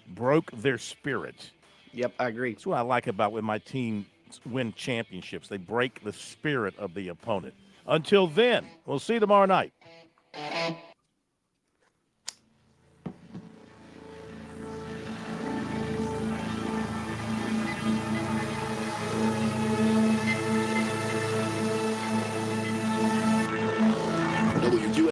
N: Broke their spirit.
O: Yep, I agree.
N: That's what I like about when my team win championships. They break the spirit of the opponent. Until then, we'll see you tomorrow night.